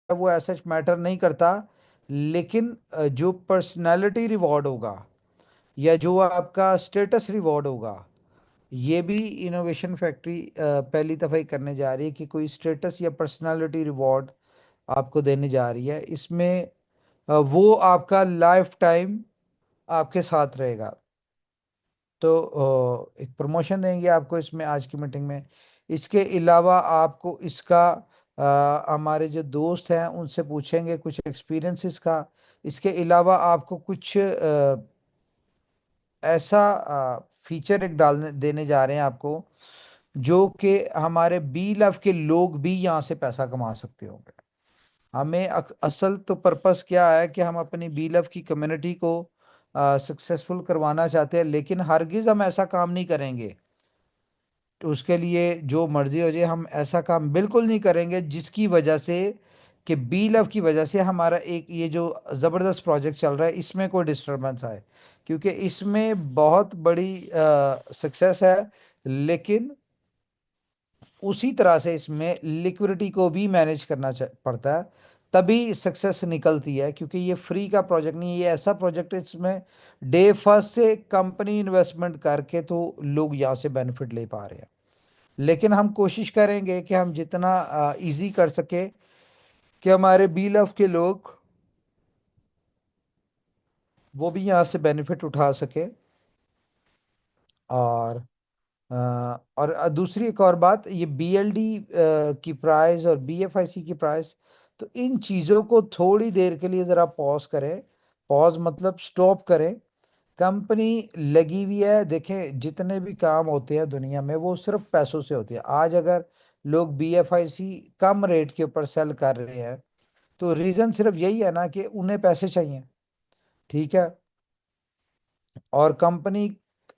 वो ऐसा मैटर नहीं करता, लेकिन जो पर्सनालिटी रिवॉर्ड होगा या जो आपका स्टेटस रिवॉर्ड होगा, ये भी इनोवेशन फैक्ट्री पहली दफ़ा ही करने जा रही है कि कोई स्टेटस या पर्सनालिटी रिवॉर्ड आपको देने जा रही है। इसमें वो आपका लाइफ टाइम आपके साथ रहेगा। तो एक प्रमोशन देंगे आपको इसमें आज की मीटिंग में। इसके अलावा आपको इसका हमारे जो दोस्त हैं उनसे पूछेंगे कुछ एक्सपीरियंसेस का। इसके अलावा आपको कुछ ऐसा फीचर एक डालने देने जा रहे हैं आपको, जो कि हमारे बी लव के लोग भी यहाँ से पैसा कमा सकते होंगे। हमें असल तो पर्पस क्या है कि हम अपनी बी लव की कम्युनिटी को सक्सेसफुल करवाना चाहते हैं, लेकिन हरगिज हम ऐसा काम नहीं करेंगे। तो उसके लिए जो मर्जी हो जाए, हम ऐसा काम बिल्कुल नहीं करेंगे जिसकी वजह से, कि बी लव की वजह से हमारा एक ये जो ज़बरदस्त प्रोजेक्ट चल रहा है इसमें कोई डिस्टरबेंस आए। क्योंकि इसमें बहुत बड़ी सक्सेस है, लेकिन उसी तरह से इसमें लिक्विडिटी को भी मैनेज करना पड़ता है, तभी सक्सेस निकलती है। क्योंकि ये फ्री का प्रोजेक्ट नहीं है, ये ऐसा प्रोजेक्ट है इसमें डे फर्स्ट से कंपनी इन्वेस्टमेंट करके तो लोग यहाँ से बेनिफिट ले पा रहे हैं। लेकिन हम कोशिश करेंगे कि हम जितना इजी कर सके कि हमारे बी लव के लोग वो भी यहाँ से बेनिफिट उठा सके। और दूसरी एक और बात, ये बीएलडी की प्राइस और बीएफआईसी की प्राइस, तो इन चीज़ों को थोड़ी देर के लिए ज़रा पॉज करें। पॉज मतलब स्टॉप करें। कंपनी लगी हुई है, देखें जितने भी काम होते हैं दुनिया में वो सिर्फ पैसों से होते हैं। आज अगर लोग बीएफआईसी कम रेट के ऊपर सेल कर रहे हैं, तो रीज़न सिर्फ यही है ना कि उन्हें पैसे चाहिए। ठीक है। और कंपनी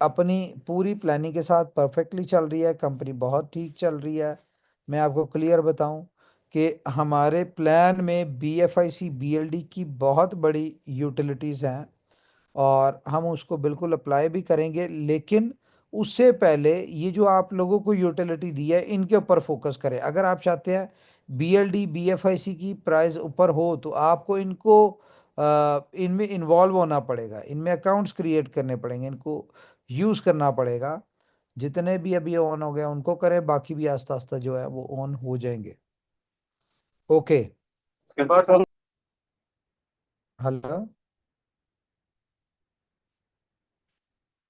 अपनी पूरी प्लानिंग के साथ परफेक्टली चल रही है, कंपनी बहुत ठीक चल रही है। मैं आपको क्लियर बताऊं कि हमारे प्लान में बीएफआईसी बीएलडी की बहुत बड़ी यूटिलिटीज़ हैं और हम उसको बिल्कुल अप्लाई भी करेंगे। लेकिन उससे पहले ये जो आप लोगों को यूटिलिटी दी है इनके ऊपर फोकस करें। अगर आप चाहते हैं बीएलडी बीएफआईसी की प्राइस ऊपर हो, तो आपको इनको इनमें इन्वॉल्व होना पड़ेगा, इनमें अकाउंट्स क्रिएट करने पड़ेंगे, इनको यूज़ करना पड़ेगा। जितने भी अभी ऑन हो गए उनको करें, बाकी भी आस्ता आस्ता जो है वो ऑन हो जाएंगे। ओके। उसके बाद हम हेलो।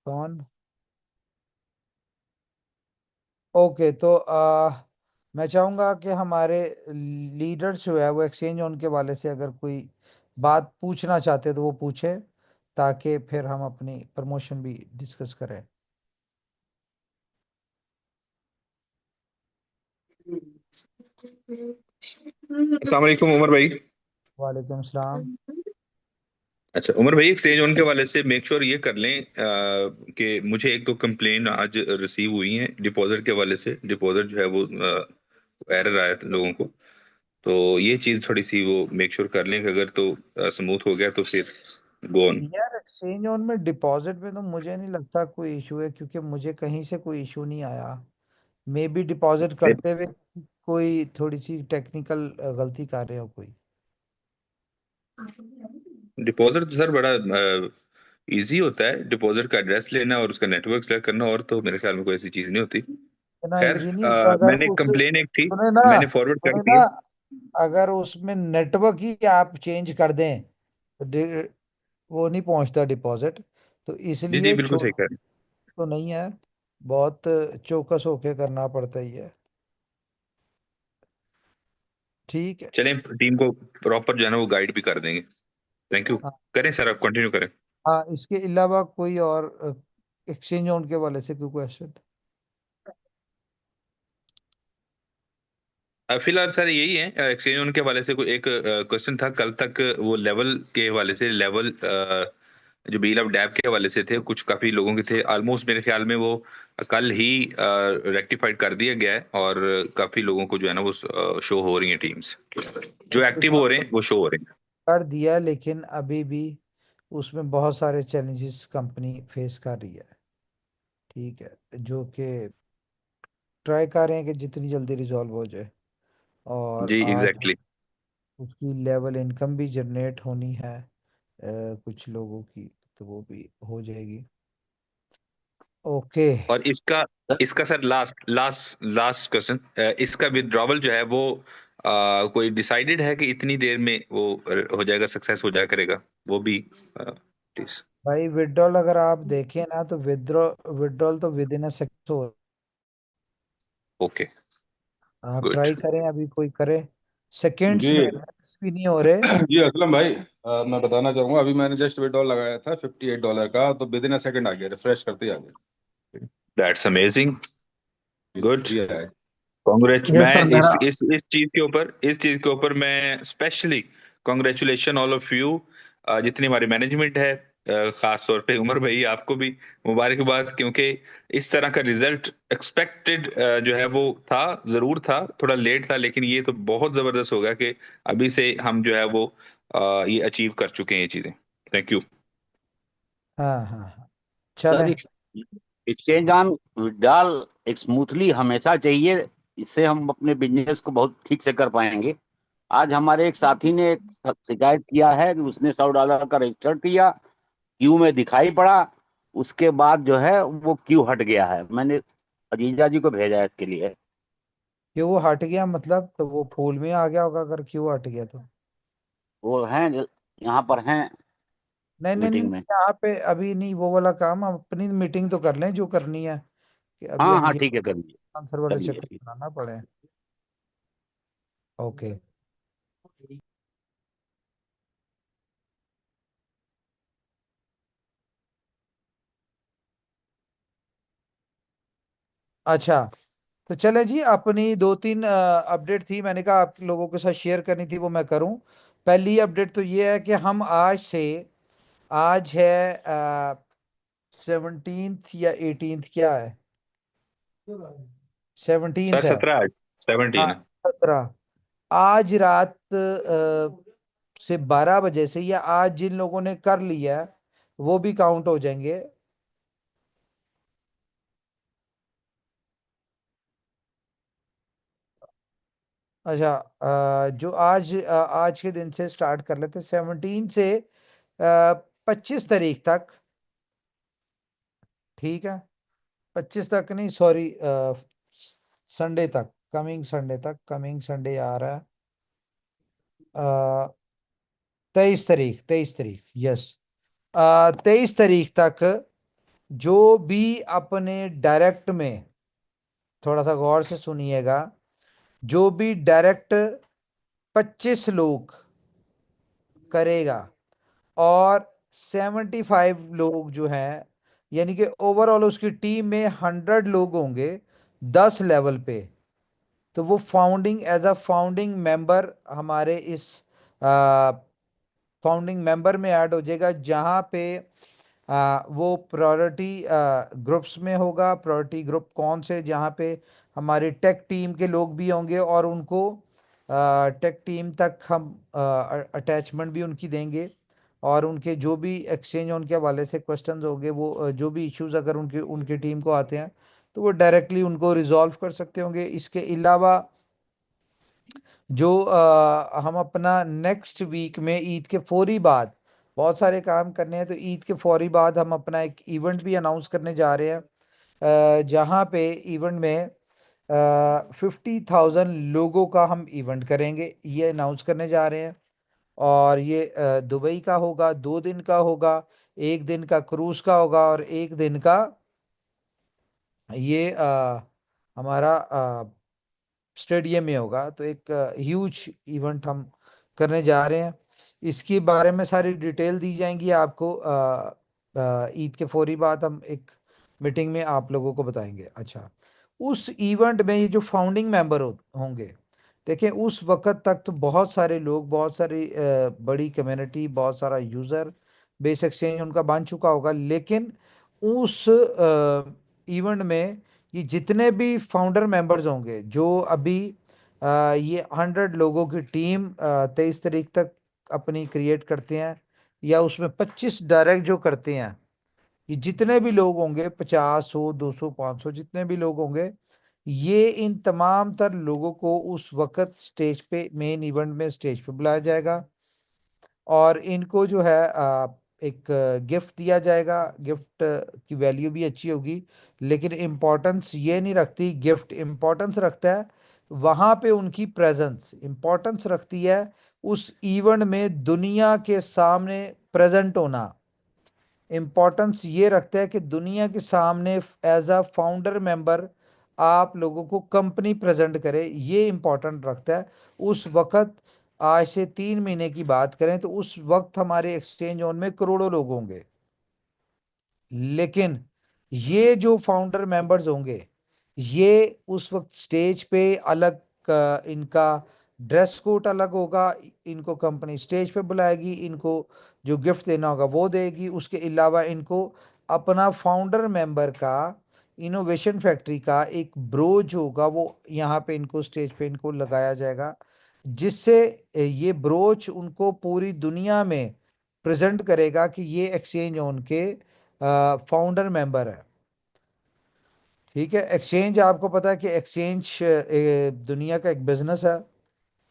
कौन? ओके। तो मैं चाहूँगा कि हमारे लीडर्स जो है वो एक्सचेंज ऑन के वाले से अगर कोई बात पूछना चाहते तो वो पूछे, ताकि फिर हम अपनी प्रमोशन भी डिस्कस करें। अस्सलाम वालेकुम उमर भाई। वालेकुम सलाम। अच्छा उमर भाई, एक्सचेंज ऑन के वाले से मेक श्योर ये कर लें कि मुझे एक दो कंप्लेन आज रिसीव हुई हैं डिपॉजिट के वाले से। डिपॉजिट जो है वो एरर आया था लोगों को। तो ये चीज़ थोड़ी सी वो मेक श्योर कर लें कि अगर तो स्मूथ हो गया तो फिर गो ऑन। यार एक्सचेंज ऑन में डिपॉजिट में तो मुझे नहीं लगता कोई इशू है, क्योंकि मुझे कहीं से कोई इशू नहीं आया। मे बी डिपॉजिट करते हुए कोई थोड़ी सी टेक्निकल गलती कर रहे हो कोई। डिपॉजिट तो सर बड़ा इजी होता है। डिपॉजिट का एड्रेस लेना और उसका नेटवर्क सेलेक्ट करना, और तो मेरे ख्याल में कोई ऐसी चीज़ नहीं होती। इतना खैर, इजी नहीं होता। अगर मैंने एक उस कंप्लेन एक थी, सुने ना मैंने फॉरवर्ड कर सुने दी ना है। अगर उसमें नेटवर्क ही आप चेंज कर दें तो वो नहीं पहुंचता डिपॉजिट। तो जी जी, इसलिए बिल्कुल सही छोड़ कह रहे हैं। तो नहीं है, बहुत चौकस होके करना पड़ता ही है। ठीक है। चलें, टीम को प्रॉपर जो है ना वो गाइड भी कर देंगे। Thank you. हाँ। करें सर, आप कंटिन्यू करें। हाँ, इसके अलावा कोई और एक्सचेंज ऑन के वाले से कोई क्वेश्चन? फिलहाल सर यही है। एक्सचेंज ऑन के हवाले से कोई एक क्वेश्चन था कल तक, वो लेवल के हवाले से। लेवल जो बील ऑफ डैब के हवाले से थे, कुछ काफी लोगों के थे। ऑलमोस्ट मेरे ख्याल में वो कल ही रेक्टिफाइड कर दिया गया है, और काफी लोगों को जो है ना वो शो हो रही है टीम्स। जो एक्टिव रेक्टिफाई हो रहे हैं वो शो हो रहे हैं। कर दिया, लेकिन अभी भी उसमें बहुत सारे चैलेंजेस कंपनी फेस कर रही है। ठीक है। जो कि ट्राई कर रहे हैं कि जितनी जल्दी रिजॉल्व हो जाए। और जी आज एग्जैक्टली। उसकी लेवल इनकम भी जनरेट होनी है कुछ लोगों की, तो वो भी हो जाएगी। ओके। और इसका इसका sir last last last question, इसका विड्रॉवल जो है वो कोई डिसाइडेड है कि इतनी देर में वो हो जाएगा, सक्सेस हो जाया करेगा, वो भी प्लीज। भाई विड्रॉल अगर आप देखें ना, तो विड्रॉल तो विद इन अ सेकंड हो। ओके, आप गुड। ट्राई करें, अभी कोई करे, सेकेंड्स में, जी। मिनट्स भी नहीं हो रहे। जी असलम भाई, मैं बताना चाहूंगा, अभी मैंने जस्ट विड्रॉल लगाया था $58 का, तो विद इन अ सेकंड आ गया, रिफ्रेश करते ही आ गया। That's amazing. जी गुड। जी है। कांग्रेच, ये मैं सर मेरा इस चीज के ऊपर मैं specially congratulation all of you, जितनी हमारी मैनेजमेंट है, खास तौर पे उमर भाई, आपको भी मुबारकबाद, क्योंकि इस तरह का रिजल्ट एक्सपेक्टेड जो है वो था, जरूर था, थोड़ा लेट था, लेकिन ये तो बहुत जबरदस्त होगा कि अभी से हम जो है वो ये अचीव कर चुके हैं ये चीजें। Thank you. हाँ हाँ हाँ, चले। सर एक्सचेंज ऑन विड्रॉल एक स्मूथली हमेशा चाहिए। इससे हम अपने बिजनेस को बहुत ठीक से कर पाएंगे। आज हमारे एक साथी ने एक शिकायत किया है कि उसने $100 का रजिस्टर किया, क्यू में दिखाई पड़ा, उसके बाद जो है वो क्यू हट गया है। मैंने अजीजा जी को भेजा है इसके लिए। क्यों वो हट गया मतलब? तो वो फूल में आ गया होगा अगर क्यों हट गया तो। वो हैं यहाँ पर हैं नहीं नहीं नहीं, मीटिंग में। यहाँ पे अभी नहीं वो वाला काम, हम अपनी मीटिंग तो कर लें जो करनी है, कि अभी हाँ हम हाँ ये ठीक है, कर लीजिए आंसर कर वाले चक्कर लीजिए। बनाना पड़े। ओके। अच्छा, तो चले जी, अपनी दो तीन अपडेट थी, मैंने कहा आप लोगों के साथ शेयर करनी थी, वो मैं करूं। पहली अपडेट तो ये है कि हम आज से, आज है 17th या 18th, क्या है, सर 17th है। 17, हाँ, 17। 17। आज रात से 12 बजे से, या आज जिन लोगों ने कर लिया है, वो भी काउंट हो जाएंगे। अच्छा, जो आज के दिन से स्टार्ट कर लेते, 17 से 25 तारीख तक, ठीक है, 25 तक नहीं, सॉरी, संडे तक, कमिंग संडे तक, कमिंग संडे आ रहा है 23 तारीख, 23 तारीख, यस, 23 तारीख तक, जो भी अपने डायरेक्ट में, थोड़ा सा गौर से सुनिएगा, जो भी डायरेक्ट 25 लोग करेगा, और 75 लोग जो हैं, यानी कि ओवरऑल उसकी टीम में 100 लोग होंगे 10 लेवल पे, तो वो founding, as a founding member हमारे इस फाउंडिंग मेंबर में ऐड हो जाएगा, जहाँ पे वो प्रायोरिटी ग्रुप्स में होगा। प्रायोरिटी ग्रुप कौन से, जहाँ पे हमारी टेक टीम के लोग भी होंगे, और उनको टेक टीम तक हम अटैचमेंट भी उनकी देंगे, और उनके जो भी एक्सचेंज उनके हवाले से क्वेश्चंस होंगे, वो जो भी इश्यूज अगर उनके उनके टीम को आते हैं, तो वो डायरेक्टली उनको रिजॉल्व कर सकते होंगे। इसके अलावा जो हम अपना नेक्स्ट वीक में ईद के फौरी बाद, बहुत सारे काम करने हैं, तो ईद के फौरी बाद हम अपना एक इवेंट भी अनाउंस करने जा रहे हैं, जहाँ पे इवेंट में 50,000 लोगों का हम इवेंट करेंगे, ये अनाउंस करने जा रहे हैं। और ये दुबई का होगा, 2 दिन का होगा, एक दिन का क्रूज का होगा, और एक दिन का ये हमारा स्टेडियम में होगा। तो एक ह्यूज इवेंट हम करने जा रहे हैं। इसके बारे में सारी डिटेल दी जाएंगी आपको ईद के फौरी बाद हम एक मीटिंग में आप लोगों को बताएंगे। अच्छा, उस इवेंट में ये जो फाउंडिंग मेंबर होंगे, देखिए उस वक्त तक तो बहुत सारे लोग, बहुत सारी बड़ी कम्युनिटी, बहुत सारा यूज़र बेस एक्सचेंज उनका बन चुका होगा, लेकिन उस इवेंट में ये जितने भी फाउंडर मेंबर्स होंगे, जो अभी ये 100 लोगों की टीम 23 तारीख तक अपनी क्रिएट करते हैं, या उसमें 25 डायरेक्ट जो करते हैं, ये जितने भी लोग होंगे, 50, 100, 200, 500, जितने भी लोग होंगे, ये इन तमाम तर लोगों को उस वक्त स्टेज पे, मेन इवेंट में स्टेज पे बुलाया जाएगा और इनको जो है एक गिफ्ट दिया जाएगा। गिफ्ट की वैल्यू भी अच्छी होगी, लेकिन इम्पोर्टेंस ये नहीं रखती गिफ्ट, इम्पोर्टेंस रखता है वहाँ पे उनकी प्रेजेंस, इम्पोर्टेंस रखती है उस इवेंट में दुनिया के सामने प्रेजेंट होना। इम्पोर्टेंस ये रखता है कि दुनिया के सामने एज अ फाउंडर मेंबर आप लोगों को कंपनी प्रेजेंट करे, ये इम्पोर्टेंट रखता है। उस वक्त आज से 3 महीने की बात करें तो उस वक्त हमारे एक्सचेंज ऑन में करोड़ों लोग होंगे, लेकिन ये जो फाउंडर मेंबर्स होंगे ये उस वक्त स्टेज पे अलग इनका ड्रेस कोड अलग होगा, इनको कंपनी स्टेज पे बुलाएगी, इनको जो गिफ्ट देना होगा वो देगी। उसके अलावा इनको अपना फाउंडर मेंबर का इनोवेशन फैक्ट्री का एक ब्रोच होगा, वो यहाँ पे इनको स्टेज पे इनको लगाया जाएगा, जिससे ये ब्रोच उनको पूरी दुनिया में प्रेजेंट करेगा कि ये एक्सचेंज ऑन के फाउंडर मेंबर है। ठीक है, एक्सचेंज आपको पता है कि एक्सचेंज दुनिया का एक बिजनेस है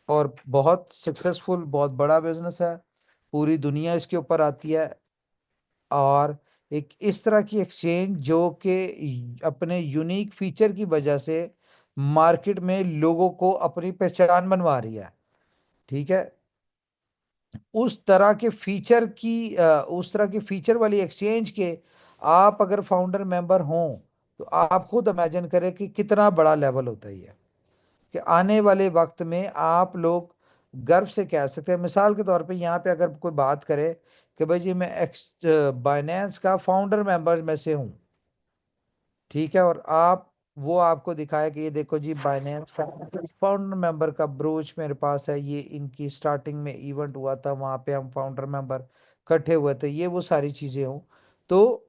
और बहुत सक्सेसफुल, बहुत बड़ा बिजनेस है, पूरी दुनिया इसके ऊपर आती है। और एक इस तरह की एक्सचेंज जो कि अपने यूनिक फीचर की वजह से मार्केट में लोगों को अपनी पहचान बनवा रही है। ठीक है, उस तरह के फीचर की उस तरह के फीचर वाली एक्सचेंज के आप अगर फाउंडर मेंबर हों तो आप खुद इमेजिन करें कि कितना बड़ा लेवल होता है ये, कि आने वाले वक्त में आप लोग गर्व से कह सकते हैं। मिसाल के तौर पे यहाँ पे अगर कोई बात करे कि भाई जी मैं एक्स बाइनेंस का फाउंडर मेंबर में से हूँ, ठीक है, और आप वो आपको दिखाया कि ये देखो जी बाइनेंस का फाउंडर मेंबर का ब्रोच मेरे पास है, ये इनकी स्टार्टिंग में इवेंट हुआ था, वहां पे हम फाउंडर मेंबर इकट्ठे हुए थे, ये वो सारी चीजें हो, तो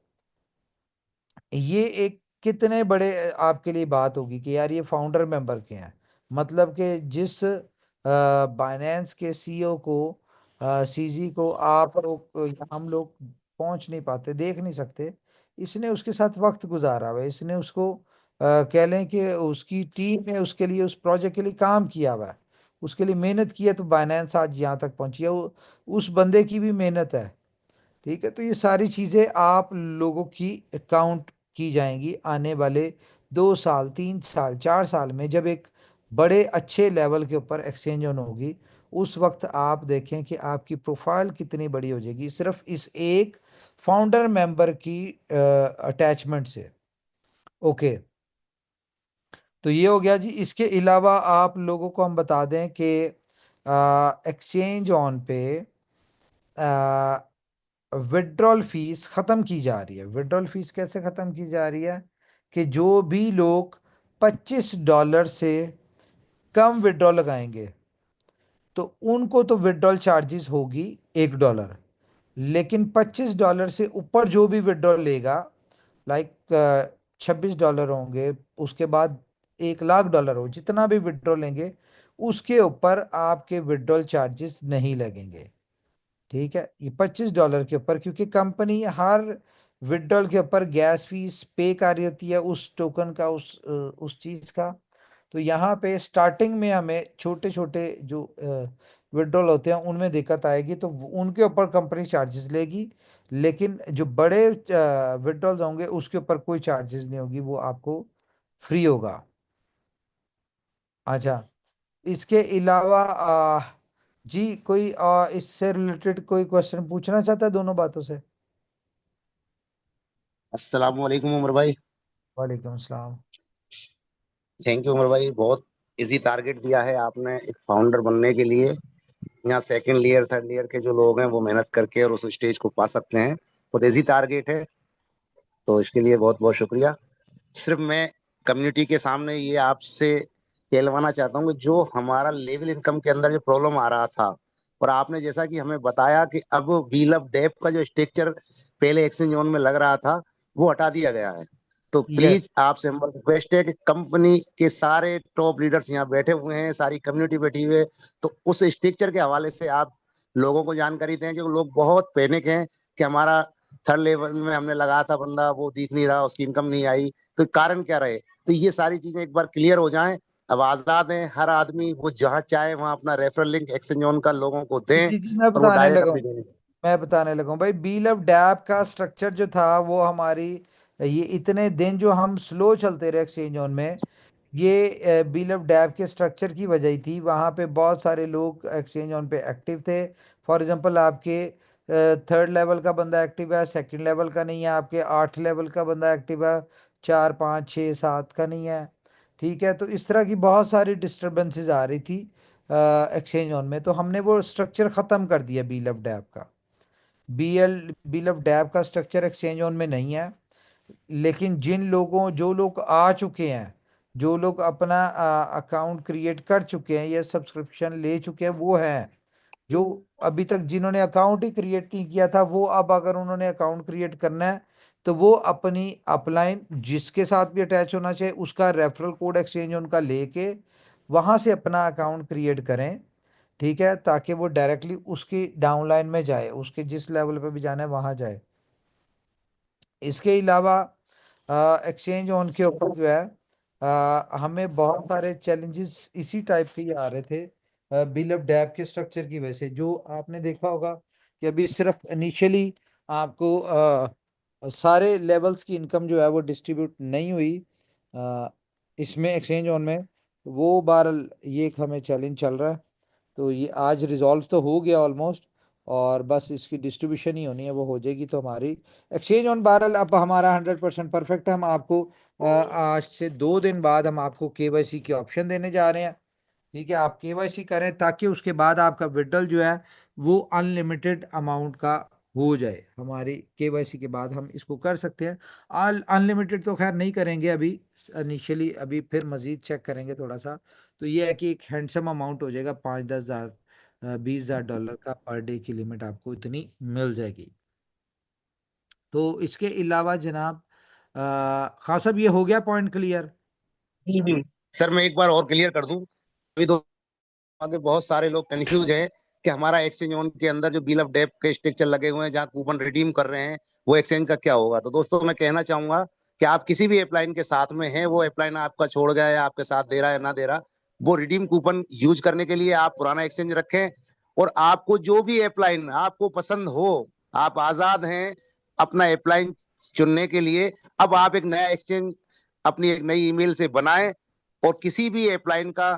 ये एक कितने बड़े आपके लिए बात होगी कि यार ये फाउंडर मेंबर के हैं। मतलब कि जिस बाइनेंस के सीईओ को, सीजी को आप लोग हम लोग पहुंच नहीं पाते, देख नहीं सकते, इसने उसके साथ वक्त गुजारा हुआ है, इसने उसको कह लें कि उसकी टीम ने उसके लिए, उस प्रोजेक्ट के लिए काम किया हुआ है, उसके लिए मेहनत की है, तो बाइनेंस आज यहाँ तक पहुंची है, उस बंदे की भी मेहनत है। ठीक है, तो ये सारी चीजें आप लोगों की काउंट की जाएंगी आने वाले 2 साल, 3 साल, 4 साल में, जब एक बड़े अच्छे लेवल के ऊपर एक्सचेंज ऑन होगी। उस वक्त आप देखें कि आपकी प्रोफाइल कितनी बड़ी हो जाएगी सिर्फ इस एक फाउंडर मेंबर की अटैचमेंट से। ओके, तो ये हो गया जी। इसके अलावा आप लोगों को हम बता दें कि एक्सचेंज ऑन पे विड्रॉल फीस खत्म की जा रही है। विड्रॉल फीस कैसे खत्म की जा रही है कि जो भी लोग $25 से कम विड्रॉल लगाएंगे तो उनको तो विड्रॉल चार्जेस होगी $1, लेकिन $25 से ऊपर जो भी विड्रॉल लेगा, लाइक $26 होंगे, उसके बाद $1,00,000 हो, जितना भी विड्रॉल लेंगे उसके ऊपर आपके विड्रॉल चार्जेस नहीं लगेंगे। ठीक है, ये $25 के ऊपर, क्योंकि कंपनी हर विड्रॉल के ऊपर गैस फीस पे कर रही होती है उस टोकन का, उस चीज का। तो यहाँ पे स्टार्टिंग में हमें छोटे छोटे जो विड्रॉल होते हैं उनमें दिक्कत आएगी, तो उनके ऊपर कंपनी चार्जेस लेगी, लेकिन जो बड़े विड्रॉल्स होंगे उसके ऊपर कोई चार्जेस नहीं होगी, वो आपको फ्री होगा। अच्छा, इसके अलावा जी कोई इससे रिलेटेड कोई क्वेश्चन पूछना चाहता है दोनों बातों से? अस्सलाम वालेकुम उमर भाई। वालेकुम अस्सलाम। थैंक यू उमर भाई, बहुत इजी टारगेट दिया है आपने एक फाउंडर बनने के लिए। यहाँ सेकंड ईयर थर्ड ईयर के जो लोग हैं वो मेहनत करके और उस स्टेज को पा सकते हैं, बहुत इजी टारगेट है, तो इसके लिए बहुत बहुत शुक्रिया। सिर्फ मैं कम्युनिटी के सामने ये आपसे कहलवाना चाहता हूँ कि जो हमारा लेवल इनकम के अंदर जो प्रॉब्लम आ रहा था, और आपने जैसा कि हमें बताया कि अब व्हील ऑफ डेप का जो स्ट्रक्चर पहले एक्सचेंज जोन में लग रहा था वो हटा दिया गया है, तो यस, प्लीज आपसे हमारा रिक्वेस्ट है कि कंपनी के सारे टॉप लीडर्स यहाँ बैठे हुए हैं, सारी कम्युनिटी बैठी हुई है, तो उस स्ट्रक्चर के हवाले से आप लोगों को जानकारी दें, जो लोग बहुत पैनिक हैं कि हमारा थर्ड लेवल में हमने लगाया था बंदा, वो दिख नहीं रहा, उसकी इनकम नहीं आई, तो कारण क्या रहे। तो ये सारी चीजें एक बार क्लियर हो जाएं। अब आजाद है, हर आदमी वो जहां चाहे वहां अपना रेफरल लिंक एक्सचेंज ऑन का लोगों को दें जी मैं और वो बताने डायरेक्ट लगा अपनी हूँ। मैं बताने लगा हूँ भाई, बील ऑफ डैप का स्ट्रक्चर जो था वो हमारी, ये इतने दिन जो हम स्लो चलते रहे एक्सचेंज ऑन में, ये बिल ऑफ डैप के स्ट्रक्चर की वजह ही थी। वहाँ पे बहुत सारे लोग एक्सचेंज ऑन पे एक्टिव थे। फॉर एग्जांपल आपके थर्ड लेवल का बंदा एक्टिव है, सेकंड लेवल का नहीं है, आपके 8 लेवल का बंदा एक्टिव है, 4 5 6 7 का नहीं है। ठीक है, तो इस तरह की बहुत सारी डिस्टरबेंसेस आ रही थी एक्सचेंज ऑन में, तो हमने वो स्ट्रक्चर ख़त्म कर दिया बिल ऑफ डैप का। बिल ऑफ डैप का स्ट्रक्चर एक्सचेंज ऑन में नहीं है। लेकिन जो लोग आ चुके हैं, जो लोग अपना अकाउंट क्रिएट कर चुके हैं या सब्सक्रिप्शन ले चुके हैं, वो हैं। जो अभी तक जिन्होंने अकाउंट ही क्रिएट नहीं किया था, वो अब अगर उन्होंने अकाउंट क्रिएट करना है तो वो अपनी अपलाइन जिसके साथ भी अटैच होना चाहिए उसका रेफरल कोड एक्सचेंज उनका लेके वहां से अपना अकाउंट क्रिएट करें। ठीक है, ताकि वो डायरेक्टली उसकी डाउनलाइन में जाए, उसके जिस लेवल पे भी जाना है वहां जाए। इसके अलावा एक्सचेंज ऑन के ऊपर जो है हमें बहुत सारे चैलेंजेस इसी टाइप के ही आ रहे थे बिल ऑफ डैप के स्ट्रक्चर की वजह से। जो आपने देखा होगा कि अभी सिर्फ इनिशियली आपको सारे लेवल्स की इनकम जो है वो डिस्ट्रीब्यूट नहीं हुई इसमें एक्सचेंज ऑन में। वो बहरहाल ये एक हमें चैलेंज चल रहा है, तो ये आज रिजॉल्व तो हो गया ऑलमोस्ट, और बस इसकी डिस्ट्रीब्यूशन ही होनी है, वो हो जाएगी तो हमारी एक्सचेंज ऑन बहरहाल अब हमारा 100% परफेक्ट है। हम आपको आज से 2 दिन बाद हम आपको केवाईसी के ऑप्शन देने जा रहे हैं। ठीक है, आप केवाईसी करें ताकि उसके बाद आपका विड्रॉल जो है वो अनलिमिटेड अमाउंट का हो जाए। हमारी केवाईसी के बाद हम इसको कर सकते हैं। अनलिमिटेड तो खैर नहीं करेंगे अभी इनिशियली, अभी फिर मजीद चेक करेंगे थोड़ा सा। तो ये है कि एक हैंडसम अमाउंट हो जाएगा, 5-10 हज़ार $20,000 का पर डे की लिमिट आपको इतनी मिल जाएगी। तो इसके अलावा जनाब खान साहब, ये हो गया पॉइंट क्लियर? जी सर, मैं एक बार और क्लियर कर दूं। अभी तो आगे बहुत सारे लोग कंफ्यूज हैं कि हमारा एक्सचेंज ऑन के अंदर जो बिल ऑफ डेप के स्ट्रक्चर लगे हुए हैं जहां कूपन रिडीम कर रहे हैं, वो एक्सचेंज का क्या होगा। तो दोस्तों मैं कहना चाहूंगा कि आप किसी भी अपलाइन के साथ में हैं, वो अपलाइन आपका छोड़ गया है, आपके साथ दे रहा है ना दे रहा, वो रिडीम कूपन यूज करने के लिए आप पुराना एक्सचेंज रखें। और आपको जो भी अपलाइन आपको पसंद हो, आप आजाद हैं अपना अपलाइन चुनने के लिए। अब आप एक नया एक्सचेंज अपनी एक नई ईमेल से बनाएं और किसी भी अपलाइन का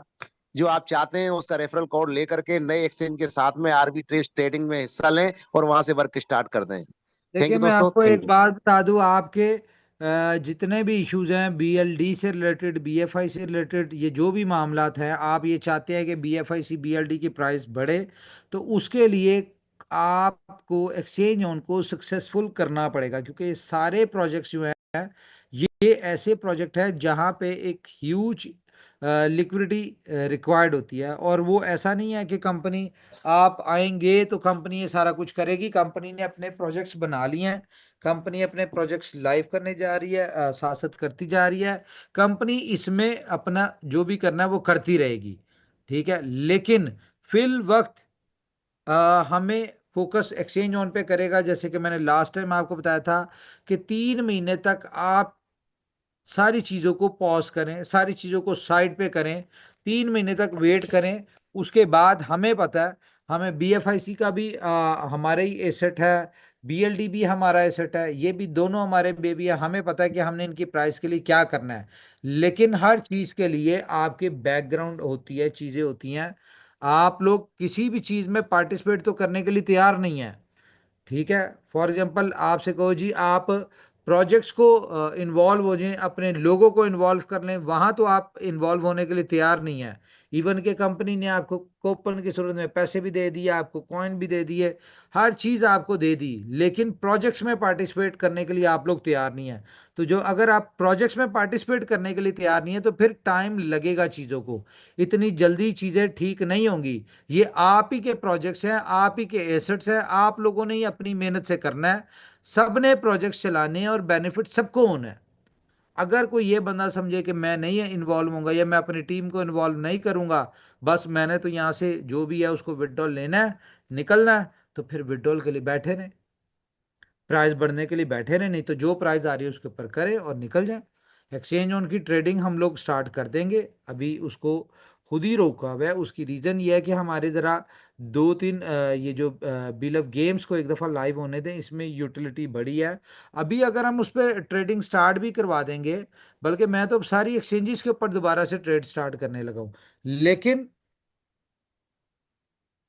जो आप चाहते हैं उसका रेफरल कोड लेकर के नए एक्सचेंज के साथ में आर्बिट्रेज ट्रेडिंग में हिस्सा लें और वहां से वर्क स्टार्ट कर दें। थैंक देखिए यू मैं दोस्तों, आपको थैंक एक यू। बात बता दूं, आपके जितने भी इश्यूज हैं बीएलडी से रिलेटेड, बीएफआई से रिलेटेड, ये जो भी मामलात हैं, आप ये चाहते हैं कि बीएफआई सी बीएलडी की प्राइस बढ़े, तो उसके लिए आपको एक्सचेंज ऑन को सक्सेसफुल करना पड़ेगा। क्योंकि ये सारे प्रोजेक्ट्स जो हैं ये ऐसे प्रोजेक्ट है जहां पे एक ह्यूज लिक्विडिटी रिक्वायर्ड होती है। और वो ऐसा नहीं है कि कंपनी आप आएंगे तो कंपनी ये सारा कुछ करेगी। कंपनी ने अपने प्रोजेक्ट्स बना लिए हैं, कंपनी अपने प्रोजेक्ट्स लाइव करने जा रही है, साथ साथ करती जा रही है। कंपनी इसमें अपना जो भी करना है वो करती रहेगी। ठीक है, लेकिन फिल वक्त हमें फोकस एक्सचेंज ऑन पे करेगा। जैसे कि मैंने लास्ट टाइम आपको बताया था कि 3 महीने तक आप सारी चीज़ों को पॉज करें, सारी चीज़ों को साइड पे करें, 3 महीने तक वेट करें। उसके बाद हमें पता है, हमें बीएफआईसी का भी हमारा ही एसेट है, बीएलडी भी हमारा एसेट है, ये भी दोनों हमारे बेबी है। हमें पता है कि हमने इनकी प्राइस के लिए क्या करना है। लेकिन हर चीज़ के लिए आपके बैकग्राउंड होती है, चीज़ें होती हैं। आप लोग किसी भी चीज़ में पार्टिसिपेट तो करने के लिए तैयार नहीं है। ठीक है, फॉर एग्जांपल आपसे कहो जी आप प्रोजेक्ट्स को इन्वॉल्व हो जाएं, अपने लोगों को इन्वॉल्व कर लें, वहां तो आप इन्वॉल्व होने के लिए तैयार नहीं है। इवन के कंपनी ने आपको कूपन की सूरत में पैसे भी दे दिए, आपको कॉइन भी दे दिए, हर चीज़ आपको दे दी, लेकिन प्रोजेक्ट्स में पार्टिसिपेट करने के लिए आप लोग तैयार नहीं है। तो जो अगर आप प्रोजेक्ट्स में पार्टिसिपेट करने के लिए तैयार नहीं है तो फिर टाइम लगेगा चीज़ों को, इतनी जल्दी चीज़ें ठीक नहीं होंगी। ये आप ही के प्रोजेक्ट्स हैं, आप ही के एसेट्स हैं, आप लोगों ने ही अपनी मेहनत से करना है। सबने प्रोजेक्ट्स चलाने हैं और बेनिफिट सबको होना है। अगर कोई ये बंदा समझे कि मैं नहीं इन्वॉल्व होऊंगा या मैं अपनी टीम को इन्वॉल्व नहीं करूंगा, बस मैंने तो यहाँ से जो भी है उसको विड्रॉल लेना है, निकलना है, तो फिर विड्रॉल के लिए बैठे रहें, प्राइस बढ़ने के लिए बैठे रहें। नहीं तो जो प्राइस आ रही है उसके ऊपर करें और निकल जाए। एक्सचेंज ऑन की ट्रेडिंग हम लोग स्टार्ट कर देंगे, अभी उसको खुद ही रोका हुआ है। उसकी रीज़न ये है कि हमारे ज़रा 2-3 ये जो बिल ऑफ गेम्स को एक दफ़ा लाइव होने दें, इसमें यूटिलिटी बड़ी है। अभी अगर हम उस पर ट्रेडिंग स्टार्ट भी करवा देंगे, बल्कि मैं तो अब सारी एक्सचेंजेस के ऊपर दोबारा से ट्रेड स्टार्ट करने लगा हूँ, लेकिन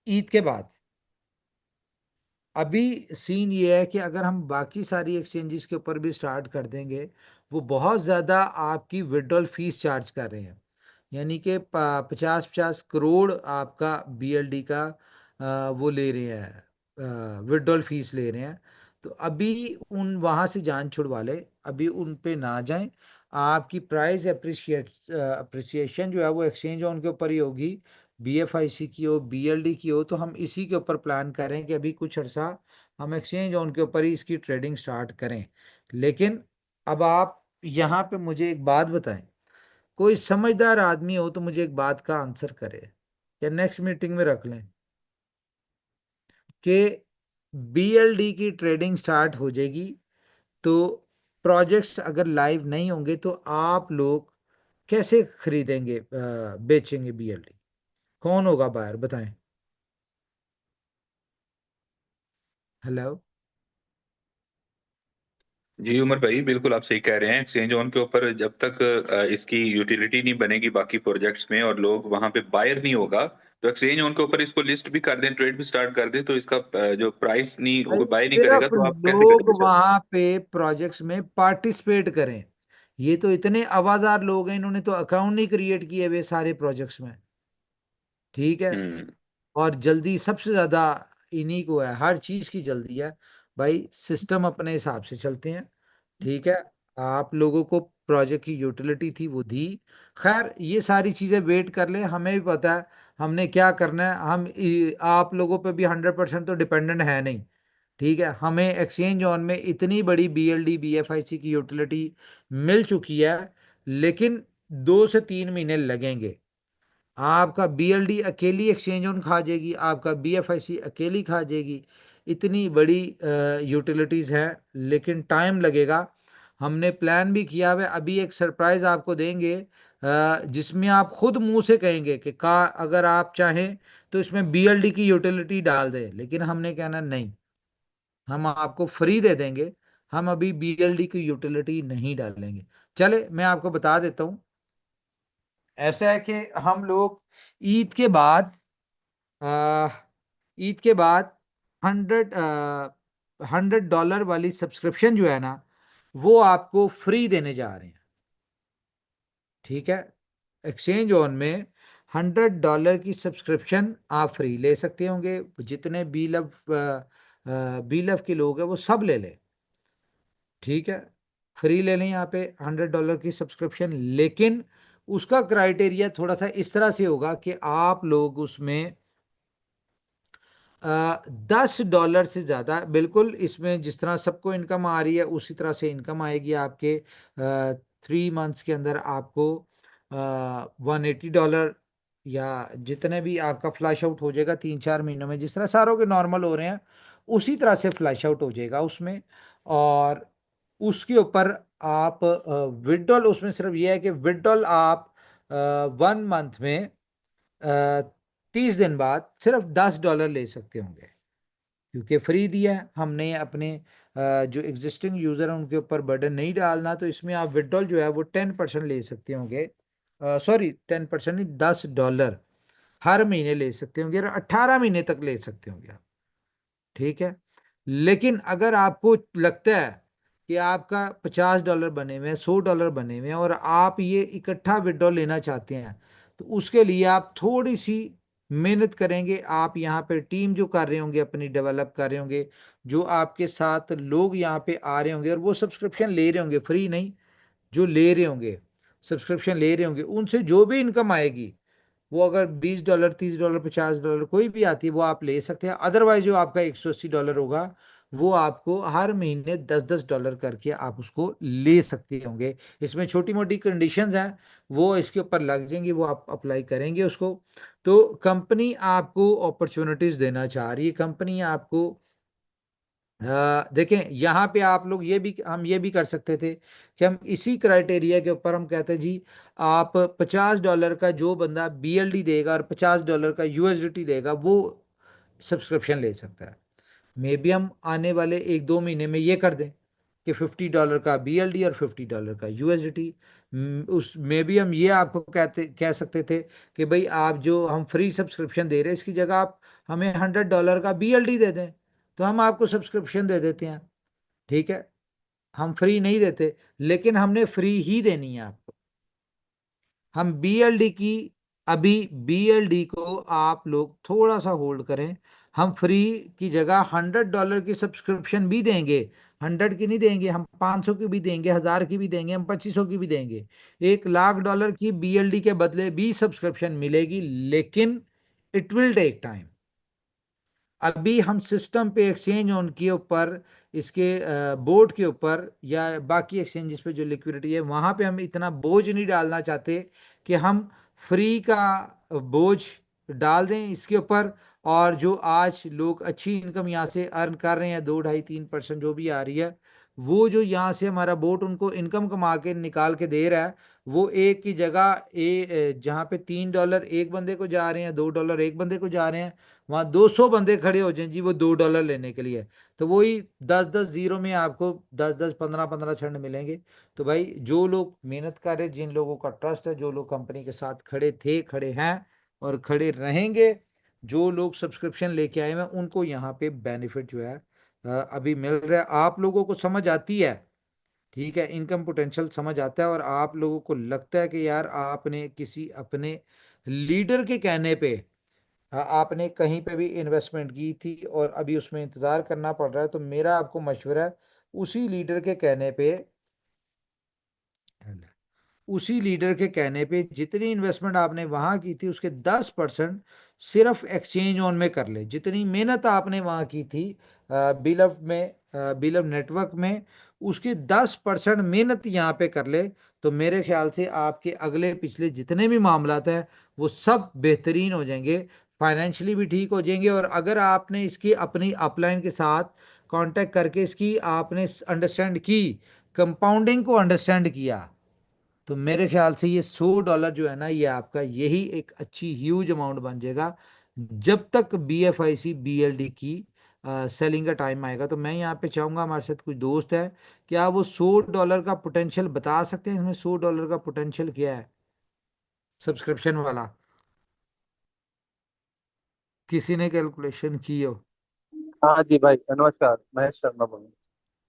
ईद के बाद अभी सीन ये है कि अगर हम बाकी सारी एक्सचेंजेस के ऊपर भी स्टार्ट कर देंगे, वो बहुत ज़्यादा आपकी विड्रॉल फीस चार्ज कर रहे हैं, यानी कि 50-50 करोड़ आपका बीएलडी का वो ले रहे हैं, विड्रॉल फीस ले रहे हैं। तो अभी उन वहाँ से जान छुड़वा ले, अभी उन पे ना जाएं। आपकी प्राइस अप्रिसिएशन जो है वो एक्सचेंज ऑन के ऊपर ही होगी, बीएफआईसी की हो, बीएलडी की हो, तो हम इसी के ऊपर प्लान करें कि अभी कुछ अर्सा हम एक्सचेंज ऑन के ऊपर ही इसकी ट्रेडिंग स्टार्ट करें। लेकिन अब आप यहाँ पे मुझे एक बात बताएं, कोई समझदार आदमी हो तो मुझे एक बात का आंसर करे, या नेक्स्ट मीटिंग में रख लें कि बीएलडी की ट्रेडिंग स्टार्ट हो जाएगी, तो प्रोजेक्ट्स अगर लाइव नहीं होंगे तो आप लोग कैसे खरीदेंगे, बेचेंगे बीएलडी? कौन होगा बायर, बताएं। हेलो। जी उमर भाई, बिल्कुल आप सही कह रहे हैं। एक्सचेंज ऑन के ऊपर जब तक इसकी यूटिलिटी नहीं बनेगी बाकी प्रोजेक्ट्स में और लोग वहां पे बायर नहीं होगा, तो एक्सचेंज ऑन के ऊपर इसको लिस्ट भी कर दें, ट्रेड भी स्टार्ट कर दें, तो इसका जो प्राइस नहीं भाई बाय नहीं करेगा सिर्फ तो आप कैसे लोग करेंगे सर? वहां पे प्रोजेक्ट्स में पार्टिसिपेट करें। ये तो इतने आवाजार लोग हैं, इन्होंने तो अकाउंट नहीं क्रिएट किए हुए सारे प्रोजेक्ट्स में, ठीक है। हम्म। और जल्दी सबसे ज्यादा इन्हीं को है, हर चीज की जल्दी है भाई। सिस्टम अपने हिसाब से चलते हैं, ठीक है। आप लोगों को प्रोजेक्ट की यूटिलिटी थी वो दी, खैर ये सारी चीजें वेट कर लें, हमें भी पता है हमने क्या करना है। आप लोगों पे भी 100% तो डिपेंडेंट है नहीं, ठीक है। हमें एक्सचेंज ऑन में इतनी बड़ी बीएलडी बीएफआईसी की यूटिलिटी मिल चुकी है, लेकिन 2 से 3 महीने लगेंगे। आपका बीएलडी अकेली एक्सचेंज ऑन खा जाएगी, आपका बीएफआईसी अकेली खा जाएगी। इतनी बड़ी यूटिलिटीज है, लेकिन टाइम लगेगा। हमने प्लान भी किया हुआ है, अभी एक सरप्राइज आपको देंगे, जिसमें आप खुद मुंह से कहेंगे कि का अगर आप चाहें तो इसमें बीएलडी की यूटिलिटी डाल दें, लेकिन हमने कहना नहीं, हम आपको फ्री दे देंगे, हम अभी बीएलडी की यूटिलिटी नहीं डालेंगे। चले मैं आपको बता देता हूं, ऐसा है कि हम लोग ईद के बाद आ, ईद के बाद 100 वाली सब्सक्रिप्शन जो है ना, वो आपको फ्री देने जा रहे हैं, ठीक है। एक्सचेंज ऑन में $100 की सब्सक्रिप्शन आप फ्री ले सकते होंगे, जितने बी लव के लोग हैं वो सब ले लें, ठीक है। फ्री ले लें यहाँ पे $100 की सब्सक्रिप्शन, लेकिन उसका क्राइटेरिया थोड़ा सा इस तरह से होगा कि आप लोग उसमें $10 से ज़्यादा, बिल्कुल इसमें जिस तरह सबको इनकम आ रही है उसी तरह से इनकम आएगी आपके। 3 मंथ्स के अंदर आपको $180 या जितने भी आपका फ्लैश आउट हो जाएगा 3-4 महीनों में, जिस तरह सारों के नॉर्मल हो रहे हैं उसी तरह से फ्लैश आउट हो जाएगा उसमें। और उसके ऊपर आप विड्रॉल, उसमें सिर्फ ये है कि विड्रॉल आप 1 मंथ में 30 दिन बाद सिर्फ $10 ले सकते होंगे, क्योंकि फ्री दिया है हमने अपने जो एग्जिस्टिंग यूजर हैं उनके ऊपर बर्डन नहीं डालना। तो इसमें आप विड्रॉल जो है वो 10% ले सकते होंगे, सॉरी 10% नहीं, $10 हर महीने ले सकते होंगे और 18 महीने तक ले सकते होंगे आप, ठीक है। लेकिन अगर आपको लगता है कि आपका $50 बने हुए हैं, $100 बने हुए हैं, और आप ये इकट्ठा विड्रॉल लेना चाहते हैं, तो उसके लिए आप थोड़ी सी मेहनत करेंगे। आप यहाँ पे टीम जो कर रहे होंगे अपनी डेवलप कर रहे होंगे, जो आपके साथ लोग यहाँ पे आ रहे होंगे और वो सब्सक्रिप्शन ले रहे होंगे, फ्री नहीं, जो ले रहे होंगे सब्सक्रिप्शन ले रहे होंगे, उनसे जो भी इनकम आएगी, वो अगर $20 $30 $50 कोई भी आती है वो आप ले सकते हैं। अदरवाइज जो आपका $180 होगा वो आपको हर महीने $10-10 करके आप उसको ले सकते होंगे। इसमें छोटी मोटी कंडीशंस हैं, वो इसके ऊपर लग जाएंगी, वो आप अप्लाई करेंगे उसको। तो कंपनी आपको अपॉर्चुनिटीज देना चाह रही है, कंपनी आपको देखें यहाँ पे आप लोग हम ये भी कर सकते थे कि हम इसी क्राइटेरिया के ऊपर हम कहते जी आप $50 का जो बंदा BLD देगा और $50 का USDT देगा वो सब्सक्रिप्शन ले सकता है। मे बी हम आने वाले 1-2 महीने में ये कर दें कि $50 का BLD और $50 का USDT। उस में भी हम ये आपको कह सकते थे कि भाई आप जो हम फ्री सब्सक्रिप्शन दे रहे हैं इसकी जगह आप हमें $100 का BLD दे दें तो हम आपको सब्सक्रिप्शन दे देते हैं। ठीक है, हम फ्री नहीं देते लेकिन हमने फ्री ही देनी है आपको। हम BLD की अभी BLD को आप लोग थोड़ा सा होल्ड करें, हम फ्री की जगह $100 की सब्सक्रिप्शन भी देंगे। 100 की नहीं देंगे, हम 500 की भी देंगे, 1000 की भी देंगे, हम 2500 की भी देंगे। $1,00,000 की BLD के बदले भी सब्सक्रिप्शन मिलेगी, लेकिन इट विल टेक टाइम। अभी हम सिस्टम पे एक्सचेंज ऑन के ऊपर इसके बोर्ड के ऊपर या बाकी एक्सचेंजेस पे जो लिक्विडिटी है वहां पे हम इतना बोझ नहीं डालना चाहते कि हम फ्री का बोझ डाल दें इसके ऊपर, और जो आज लोग अच्छी इनकम यहाँ से अर्न कर रहे हैं 2, 2.5, 3% जो भी आ रही है, वो जो यहाँ से हमारा बोट उनको इनकम कमा के निकाल के दे रहा है, वो एक की जगह जहाँ पे $3 एक बंदे को जा रहे हैं, $2 एक बंदे को जा रहे हैं, वहां 200 बंदे खड़े हो जाएं जी वो $2 लेने के लिए, तो वही 10-10 जीरो में आपको 10-10 15-15 सेंट मिलेंगे। तो भाई जो लोग मेहनत कर रहे, जिन लोगों का ट्रस्ट है, जो लोग कंपनी के साथ खड़े थे, खड़े हैं और खड़े रहेंगे, जो लोग सब्सक्रिप्शन लेके आए हैं उनको यहाँ पे बेनिफिट जो है अभी मिल रहा है। आप लोगों को समझ आती है, ठीक है, इनकम पोटेंशियल समझ आता है और आप लोगों को लगता है कि यार आपने किसी अपने लीडर के कहने पे आपने कहीं पे भी इन्वेस्टमेंट की थी और अभी उसमें इंतजार करना पड़ रहा है, तो मेरा आपको मशवरा है उसी लीडर के कहने पे उसी लीडर के कहने पे जितनी इन्वेस्टमेंट आपने वहां की थी उसके 10% सिर्फ एक्सचेंज ऑन में कर ले। जितनी मेहनत आपने वहां की थी बिलव में, बिलव नेटवर्क में, उसकी 10% मेहनत यहाँ पे कर ले, तो मेरे ख्याल से आपके अगले पिछले जितने भी मामलात हैं वो सब बेहतरीन हो जाएंगे, फाइनेंशियली भी ठीक हो जाएंगे। और अगर आपने इसकी अपनी अपलाइन के साथ कांटेक्ट करके इसकी आपने अंडरस्टैंड की, कंपाउंडिंग को अंडरस्टैंड किया, तो मेरे ख्याल से ये $100 जो है ना, ये आपका यही एक अच्छी ह्यूज अमाउंट बन जाएगा जब तक BFIC BLD की सेलिंग का टाइम आएगा। तो मैं यहाँ पे चाहूंगा, हमारे साथ कुछ दोस्त है, क्या वो $100 का पोटेंशियल बता सकते हैं, इसमें $100 का पोटेंशियल क्या है सब्सक्रिप्शन वाला, किसी ने कैलकुलेशन की हो? हाँ जी भाई, नमस्कार, महेश शर्मा बोल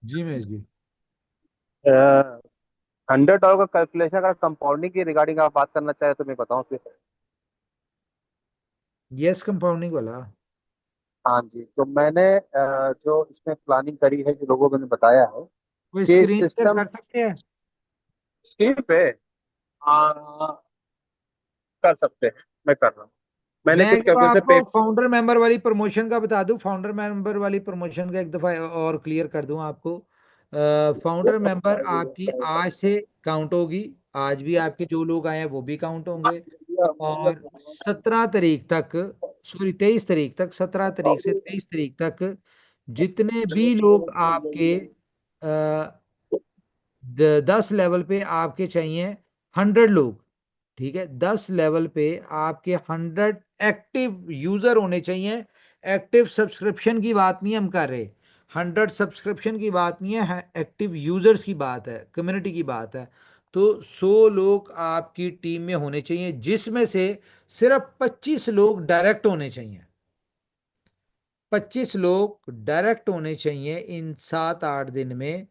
जी महेश जी। रहा। $100 का कैलकुलेशन अगर कंपाउंडिंग की रिगार्डिंग आप बात करना चाहे तो मैं बताऊं फिर। यस, कंपाउंडिंग वाला। हाँ जी, तो मैंने जो इसमें प्लानिंग करी है, जो लोगों ने बताया है वो कि स्क्रीन शेयर सिस्टम कर सकते हैं? स्क्रीन पे आ, कर सकते हैं, मैं कर रहा हूँ। मैंने मैं किस तो कैलकुलेशन पे। आपको फाउंडर मेंबर वाली प्रमोशन का बता दूं, फाउंडर मेंबर वाली प्रमोशन का एक दफा और क्लियर कर दूं आपको। फाउंडर मेंबर आपकी आज से काउंट होगी, आज भी आपके जो लोग आए हैं वो भी काउंट होंगे, और 17 तारीख तक, सॉरी 23 तारीख तक, 17 तारीख से 23 तारीख तक जितने भी लोग आपके 10 लेवल पे आपके चाहिए, 100 लोग, ठीक है, 10 लेवल पे आपके 100 एक्टिव यूजर होने चाहिए। एक्टिव सब्सक्रिप्शन की बात नहीं हम कर रहे, 100 सब्सक्रिप्शन की बात नहीं है, एक्टिव यूजर्स की बात है, कम्युनिटी की बात है। तो 100 लोग आपकी टीम में होने चाहिए, जिसमें से सिर्फ 25 लोग डायरेक्ट होने चाहिए। 25 लोग डायरेक्ट होने चाहिए इन 7-8 दिन में,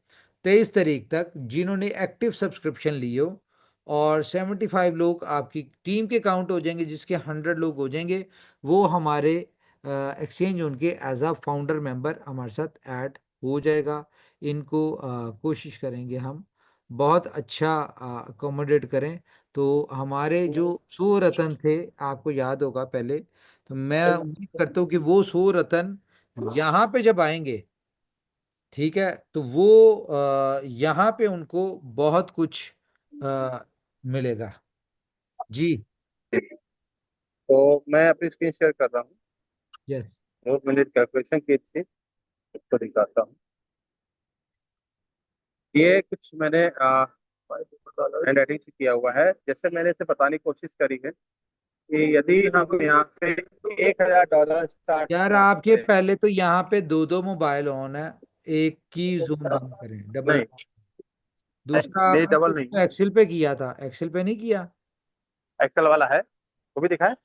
23 तारीख तक, जिन्होंने एक्टिव सब्सक्रिप्शन ली हो, और 75 लोग आपकी टीम के काउंट हो जाएंगे, जिसके 100 लोग हो जाएंगे, वो हमारे एक्सचेंज उनके एज अ फाउंडर मेंबर हमारे साथ ऐड हो जाएगा। इनको कोशिश करेंगे हम बहुत अच्छा अकोमोडेट करें। तो हमारे जो 100 रतन थे, आपको याद होगा पहले, तो मैं उम्मीद करता हूँ कि वो 100 रतन यहाँ पे जब आएंगे, ठीक है, तो वो यहाँ पे उनको बहुत कुछ मिलेगा। जी। तो मैं अपनी स्क्रीन शेयर कर रहा हूँ। यस। और मैंने कैलकुलेशन की थी इसको दिखाता हूँ। ये कुछ मैंने एडिटिंग से किया हुआ है। जैसे मैंने इसे बताने की कोशिश करी है कि यदि हम यहाँ पे $1000 स्टार्ट यार आपके करते हैं। पहले तो यहाँ पे दो दो मोबाइल ऑन है, एक की जूम बंद करें, डबल। नहीं, दूसरा मेरी आपने डबल कुछ नहीं, एक्सेल पे किया था, एक्सेल पे नहीं किया? एक्सेल वाला है, वो भी दिखाए।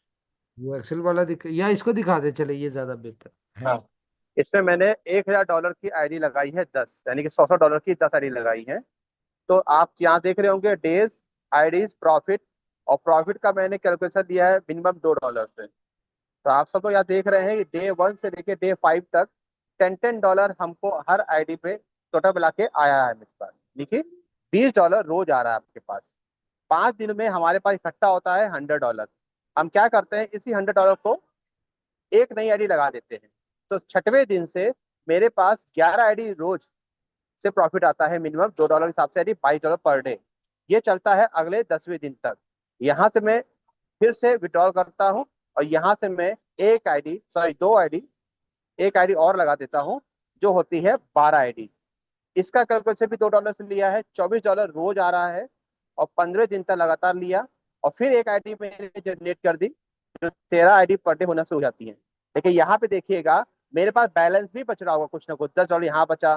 वो एक्सेल वाला दिख, या इसको दिखा दे, चले ये ज्यादा बेहतर है। हाँ, इसमें मैंने $1000 की आईडी लगाई है 10, यानी कि $100 की 10 आईडी लगाई है। तो आप यहाँ देख रहे होंगे डेज, आईडीज, प्रॉफिट। और प्रॉफिट का मैंने कैलकुलेशन दिया है मिनिमम $2 से। तो आप सब तो यहाँ देख रहे हैं कि डे 1 से लेके डे 5 तक $10 हमको हर आईडी पे टोटल मिला के आया है मेरे पास। देखिए, $20 रोज आ रहा है आपके पास। 5 दिन में हमारे पास इकट्ठा होता है $100। हम क्या करते हैं, इसी $100 को एक नई आईडी लगा देते हैं। तो छठवें दिन से मेरे पास 11 आईडी रोज से प्रॉफिट आता है, मिनिमम $2 के हिसाब से, यानी $22 पर डे। ये चलता है अगले 10वें दिन तक। यहाँ से मैं फिर से विड्रॉल करता हूँ और यहाँ से मैं एक आईडी, सॉरी 2 आईडी, एक आईडी और लगा देता हूँ, जो होती है 12 आईडी। इसका कैलकुलेशन भी $2 से लिया है, $24 रोज आ रहा है और 15 दिन तक लगातार लिया। और फिर एक आईडी मैंने जनरेट कर दी, जो 13 आईडी पर डे होना शुरू हो जाती है। लेकिन यहाँ पे देखिएगा, मेरे पास बैलेंस भी बच रहा होगा कुछ ना कुछ। $10 यहाँ बचा,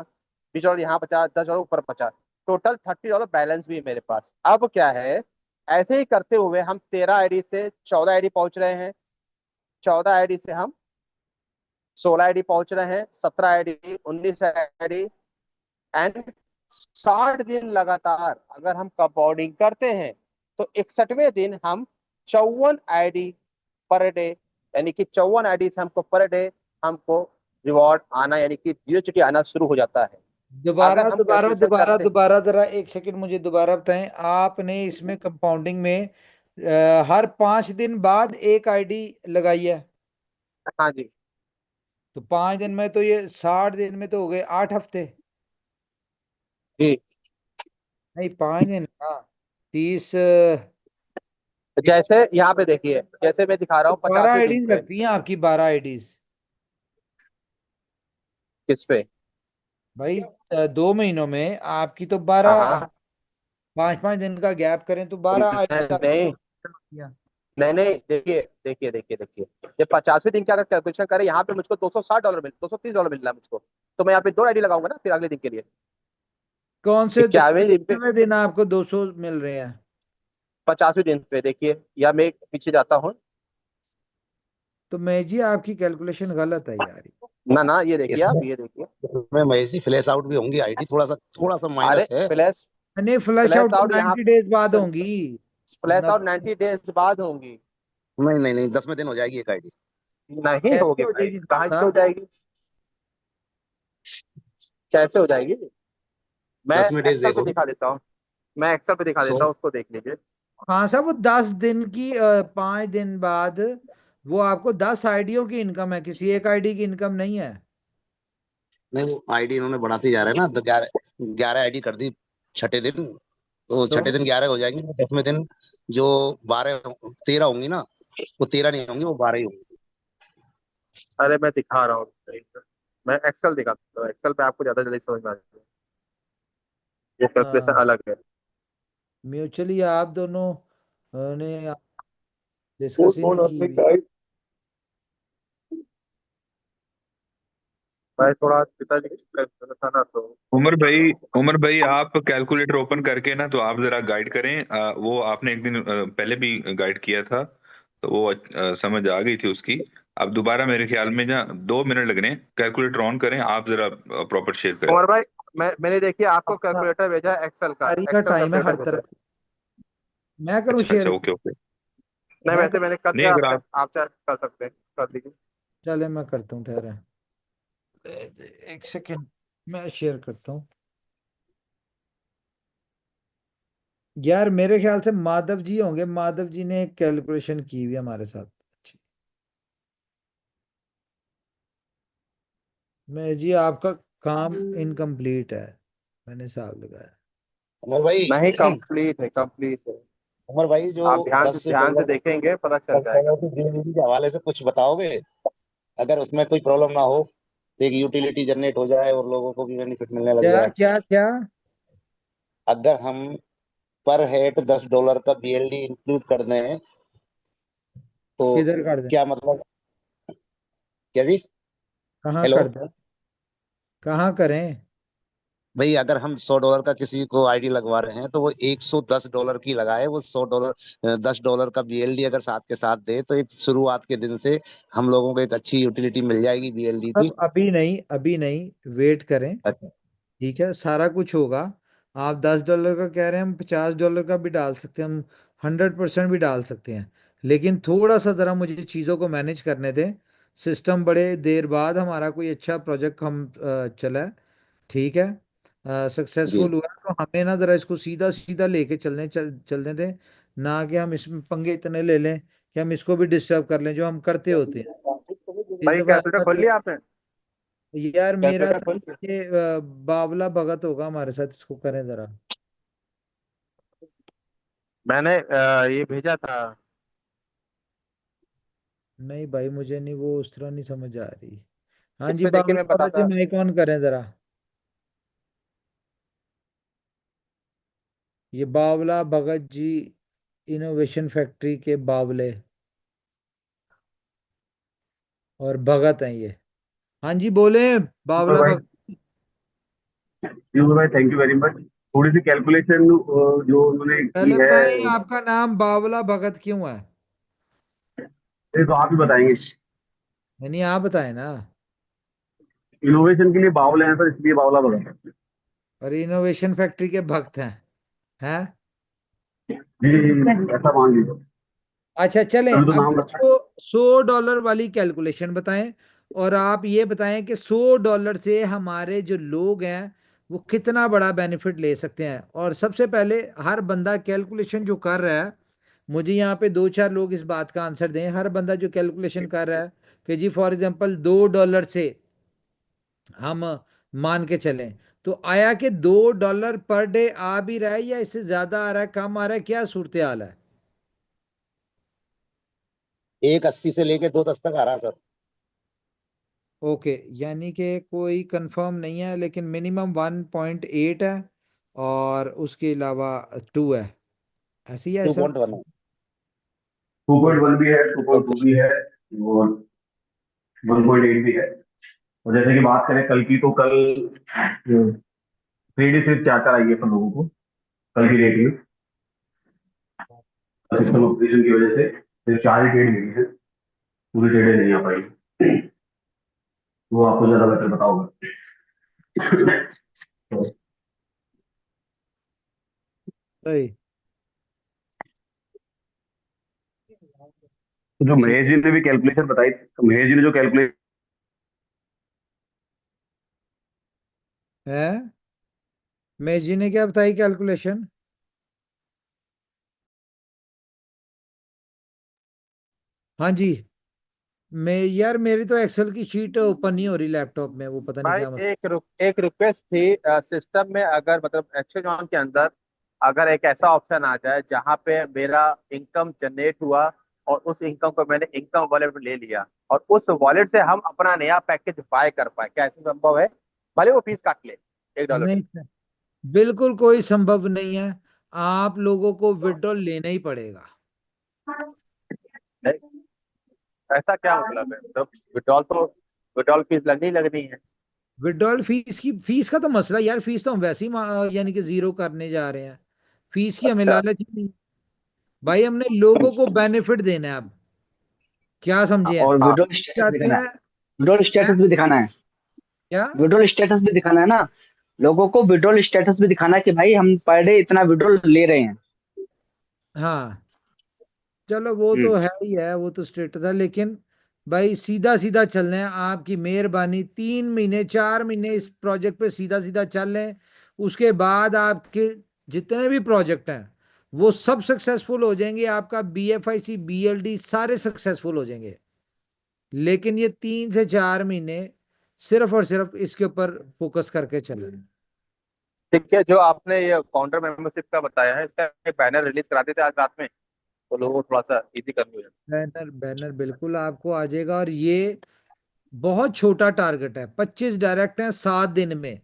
$20 यहाँ बचा, $10 ऊपर बचा, टोटल $30 बैलेंस भी है मेरे पास। अब क्या है, ऐसे ही करते हुए हम 13 आईडी से 14 आईडी पहुंच रहे हैं, 14 आईडी से हम 16 आईडी पहुंच रहे हैं, 17 आईडी, 19 आईडी। एंड 60 दिन लगातार अगर हम कंपाउंडिंग करते हैं, तो 61वें दिन हम 54 आईडी पर डे, यानी कि 54 आईडी से हमको पर डे हमको रिवॉर्ड आना, यानी कि जीरो आना शुरू हो जाता है। दोबारा अगर हम दोबारा कैलकुलेशन दोबारा करते हैं। दोबारा जरा एक सेकंड मुझे दोबारा बताएं, आपने इसमें कंपाउंडिंग में हर 5 दिन बाद एक आईडी लगाई है? हाँ जी, तो 5 दिन में तो ये 60 दिन में तो हो गए 8 हफ्ते। जी। नहीं 5 दिन, हाँ 30, जैसे यहाँ पे देखिए, जैसे मैं दिखा रहा तो हूँ 12 50वें दिन आईडीज पे। लगती हैं आपकी, 12 आईडीज किस पे? भाई। 2 महीनों में आपकी तो हाँ 12, हाँ। 5 5 दिन का गैप करें तो 12 आईडी नहीं नहीं नहीं, देखिए देखिए देखिए देखिए, ये 50वें दिन का अगर कैलकुलेशन करें, यहाँ पे मुझको $230 मिल रहा है मुझको। तो मैं यहाँ पे 2 आईडी लगाऊंगा ना फिर अगले दिन के लिए। कौन से 51वें दिन पे, 2 दिन आपको 200 मिल रहे हैं? 50वें दिन पे देखिए, या मैं पीछे जाता हूँ। तो मैं जी आपकी कैलकुलेशन गलत है यार। ना ना, ये देखिए, इसमें आप ये देखिए। इसमें महेश जी फ्लैश आउट भी होंगी आईडी, थोड़ा सा अरे माइनस है। फ्लैश, नहीं, फ्लैश फ्लैश आउट तो आउट यहाँ, 90 डेज बाद होंगी। फ्लैश आउट 90 90 डेज बाद होंगी। नहीं नहीं नहीं, 10वें दिन हो जाएगी एक आईडी। नहीं कैसे होगी हो भाई, जाएगी कहाँ से हो साहब? जाएगी, कैसे हो जाएगी? मैं 10वें डेज एक्सेल पे देखो। दिखा देता हूँ, मैं एक्सेल पे दिखा सो देता हूँ, उसको देख लीजिए। हाँ साहब, वो 10 दिन की 5 दिन बाद वो आपको 10 आईडियों की इनकम है, किसी एक आईडी की इनकम नहीं है। नहीं, वो आईडी इन्होंने बढ़ाते जा रहे हैं ना, तो 11 आईडी कर दी छठे दिन। तो तो छठे दिन 11 हो जाएंगे, तो 10वें दिन जो 13 होंगी ना, वो 13 नहीं होंगी, वो 12 ही होंगी। अरे मैं दिखा रहा हूँ, मैं एक्सेल दिखाता हूँ, एक्सेल पे आपको ज्यादा जल्दी समझ में आ जाएगा। वो कैलकुलेशन अलग है। म्यूचुअली आप दोनों ने वो डिस्कस ही कौन नहीं की अपनी हुई। गाइड, मैं थोड़ा पिताजी की कैलकुलेशन था ना, तो उमर भाई आप कैलकुलेटर ओपन करके ना, तो आप जरा गाइड करें। वो आपने एक दिन पहले भी गाइड किया था, तो वो समझ आ गई थी उसकी। अब दोबारा मेरे ख्याल में ना 2 मिनट लगने हैं, कैलकुलेटर ऑन करें, आप जरा प्रॉपर शेयर करें। उमर भाई, मैंने देखिए आपको अपना कैलकुलेटर भेजा है, एक्सेल का, तैयारी का एक्सेल टाइम है हर कैलकुलेटर भेजा है। तरफ। मैं करूँ अच्छा अच्छा, शेयर? Okay okay. नहीं, मैं वैसे कर, मैंने कर नहीं दिया, अगर आप आप चाहे कर सकते हैं, कर दीजिए। चले मैं करता हूँ, ठहरा एक सेकंड, मैं शेयर करता हूँ। यार मेरे ख्याल से माधव जी होंगे, माधव जी ने एक कैलकुलेशन की हुई है हमारे साथ अच्छी। मैं जी आपका काम इनकम्प्लीट है, मैंने हिसाब लगाया। उमर भाई नहीं, कंप्लीट है, कंप्लीट है। उमर भाई जो आप दस ध्यान से देखेंगे, पता चल जाएगा। डॉलर की जीएसटी के हवाले से कुछ बताओगे, अगर उसमें कोई प्रॉब्लम ना हो, तो एक यूटिलिटी जनरेट हो जाए और लोगों को भी बेनिफिट मिलने लग क्या जाए। क्या क्या? अगर हम पर हेड $10 का BLD इंक्लूड कर दें तो किधर कर दें? क्या मतलब, क्या जी? कहाँ हेलो कर दें? कहाँ करें? भाई, अगर हम $100 का किसी को आईडी लगवा रहे हैं तो वो $110 की लगाए, वो $10 का BLD अगर साथ के साथ दे तो एक शुरुआत के दिन से हम लोगों को एक अच्छी यूटिलिटी मिल जाएगी BLD की। अब अभी नहीं, अभी नहीं, वेट करें। अच्छा। ठीक है, सारा कुछ होगा। आप $10 का कह रहे हैं, हम $50 का भी डाल सकते हैं, हम 100% भी डाल सकते हैं। लेकिन थोड़ा सा ज़रा मुझे चीज़ों को मैनेज करने दें। सिस्टम बड़े देर बाद हमारा कोई अच्छा प्रोजेक्ट हम चला है, ठीक है, जी। सक्सेसफुल हुआ है, तो हमें ना ज़रा इसको सीधा सीधा लेके चलने दें। ना कि हम इसमें पंगे इतने ले लें कि हम इसको भी डिस्टर्ब कर लें, जो हम करते होते हैं। इस भाई दफ़ा कैलकुलेटर ऐसा खोल नहीं लिया आपने? हो- यार मेरा कैलकुलेटर था खोल ये बावला भगत होगा हमारे साथ, इसको करें ज़रा। मैंने ये भेजा था। नहीं भाई, मुझे नहीं, वो उस तरह नहीं समझ आ रही। हाँ इस जी, पे देखिए मैं बावला भगत जी, बताता। माइक ऑन करें ज़रा। ये बावला भगत जी इनोवेशन फैक्ट्री के बावले और भगत हैं ये। हाँ जी, बोले यूबर बावला भाई, भगत। यूबर भाई, थैंक यू वेरी मच। थोड़ी सी कैलकुलेशन जो उन्होंने की पहले है, बताएं, आपका नाम बावला भगत क्यों है? ये तो आप ही बताएंगे। नहीं, आप बताएं ना। इनोवेशन के लिए बावले हैं सर, इसलिए बावला बना। और इनोवेशन फैक्ट्री के भक्त हैं? हैं? जी जी जी, ऐसा मान लीजिए। अच्छा, चलें, तभी तो अब नाम रखा है। $100 वाली कैलकुलेशन बताएं। और आप ये बताएं कि $100 से हमारे जो लोग हैं वो कितना बड़ा बेनिफिट ले सकते हैं। और सबसे पहले हर बंदा कैलकुलेशन जो कर रहा है, मुझे यहाँ पे दो चार लोग इस बात का आंसर दें। हर बंदा जो कैलकुलेशन कर रहा है कि जी फॉर एग्जांपल $2 से हम मान के चलें, तो आया कि $2 पर डे आ भी रहा है, या इससे ज्यादा आ रहा है, कम आ रहा है, क्या सूरत हाल है? 180 से लेके 210 तक आ रहा है सर। ओके, यानी कि कोई कंफर्म नहीं है, लेकिन मिनिमम 1.8 है और उसके अलावा 2 है, ऐसे ही है टू ऐसा? पॉइंट वन 2.1 भी है, 2.2 ओके। भी है, और 1.8 भी है। और जैसे कि बात करें कल की, तो कल ट्रेड सिर्फ 4 आई है सब लोगों को कल की रेट में। सिस्टम ऑपरेशन की वजह से सिर्फ 4 ही ट्रेड मिली है, पूरी ट्रेडें नहीं आ पाई। वो आपको ज्यादा बेटर बताओगे। तो सही। जो ठीक महेश जी ने भी कैलकुलेशन बताई, तो महेश जी ने जो कैलकुलेशन है। मैं जी ने क्या बताई कैलकुलेशन? हाँ जी। मैं यार, मेरी तो एक्सेल की शीट ओपन नहीं हो रही लैपटॉप में, वो पता नहीं भाई क्या मतलब। एक रिक्वेस्ट थी सिस्टम में, अगर मतलब एक्सचेंज ऑन के अंदर अगर एक ऐसा ऑप्शन आ जाए जहां पे मेरा इनकम जनरेट हुआ और उस इनकम को मैंने इनकम वॉलेट में ले लिया और उस वॉलेट से हम अपना नया पैकेज बाय कर पाए, क्या ऐसा संभव है? भले वो फीस काट ले $1 नहीं की। सर, बिल्कुल कोई संभव नहीं है। आप लोगों को विड्रॉल लेना ही पड़ेगा। नहीं, ऐसा क्या मतलब है? तो विड्रॉल फीस लगनी ही लगनी है। विड्रॉल फीस का तो मसला यार, फीस तो हम वैसे ही यानी कि जीरो करने जा रहे हैं। फीस की हमें अच्छा। लालच ही नहीं। भाई, हमने लोगों को बेनिफिट देना है अब, क्या समझे हैं? और हाँ। विड्रॉल स्टेटस भी चाहते दिखाना है। हैं विड्रॉल हैं? स्टेटस भी दिखाना है। क्या? विड्रॉल स्टेटस भी दिखाना है ना। लोगों को विड्रॉल स्टेटस भी दिखाना है कि भाई हम पर डे इतना विड्रॉल ले रहे हैं। हाँ, चलो वो तो हम्म। है ही है, वो तो स्टेटस है, लेकिन भाई सीधा सीधा चलना है, आपकी मेहरबानी। 3 महीने 4 महीने इस प्रोजेक्ट पे सीधा सीधा चल लें। उसके बाद आपके जितने भी प्रोजेक्ट हैं वो सब सक्सेसफुल हो जाएंगे, आपका BFIC BLD सारे सक्सेसफुल हो जाएंगे। लेकिन ये 3 से 4 महीने सिर्फ और सिर्फ इसके ऊपर फोकस करके चलें। ठीक है, जो आपने ये काउंटर मेंबरशिप का बताया है, इसका एक बैनर रिलीज करा देते आज रात में, तो लोगों को थोड़ा सा इजी करनी हो जाए। बैनर बैनर बिल्कुल आपको आ जाएगा। और ये बहुत छोटा टारगेट है, 25 डायरेक्ट है 7 दिन में,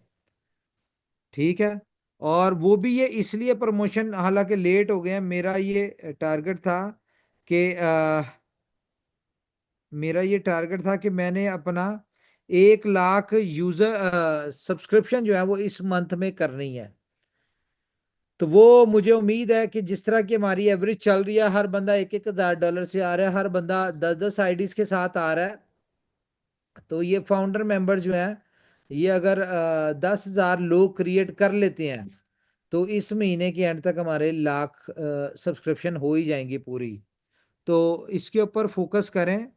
ठीक है। और वो भी ये इसलिए प्रमोशन हालांकि लेट हो गए हैं। मेरा ये टारगेट था कि मैंने अपना 1 लाख यूजर सब्सक्रिप्शन जो है वो इस मंथ में करनी है। तो वो मुझे उम्मीद है कि जिस तरह की हमारी एवरेज चल रही है, हर बंदा $1,000 से आ रहा है, हर बंदा 10-10 आईडीज के साथ आ रहा है, तो ये फाउंडर मेंबर जो है, ये अगर 10,000 लोग क्रिएट कर लेते हैं तो इस महीने के एंड तक हमारे 1 लाख सब्सक्रिप्शन हो ही जाएंगी पूरी। तो इसके ऊपर फोकस करें।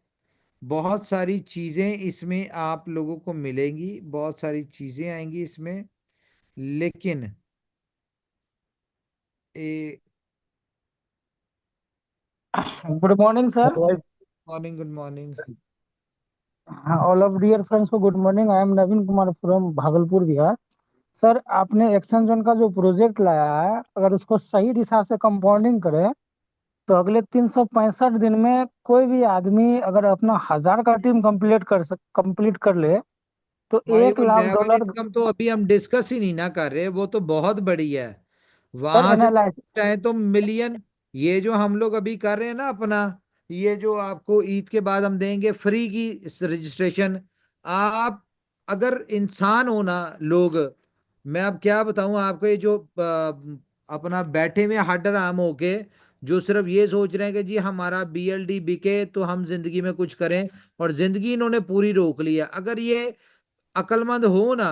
बहुत सारी चीजें इसमें आप लोगों को मिलेंगी, बहुत सारी चीजें आएंगी इसमें, लेकिन good morning sir. Morning, good morning. All of dear friends को good morning. I am Naveen Kumar from Bhagalpur, Bihar. Sir, आपने एक्शन जोन का जो प्रोजेक्ट लाया है, अगर उसको सही दिशा से कंपाउंडिंग करें तो अगले 365 दिन में कोई भी आदमी अगर अपना 1000 का टीम कंप्लीट कर ले तो भाई, एक वो लाख लेवल डॉलर इनकम तो अभी हम डिस्कस ही नहीं ना कर रहे, वो तो बहुत बड़ी है। सर वहां से एनालाइज। चाहे तो मिलियन, ये जो हम लोग अभी कर रहे हैं ना अपना, ये जो आपको ईद के बाद हम देंगे फ्री की रजिस्ट्रेशन, आप अगर इंसान हो ना लोग, मैं अब क्या बताऊं आपको, ये जो अपना बैठे हुए हड्डर आम होके जो सिर्फ ये सोच रहे हैं कि जी हमारा बीएलडी बिके तो हम जिंदगी में कुछ करें, और जिंदगी इन्होंने पूरी रोक ली है। अगर ये अक्लमंद हो ना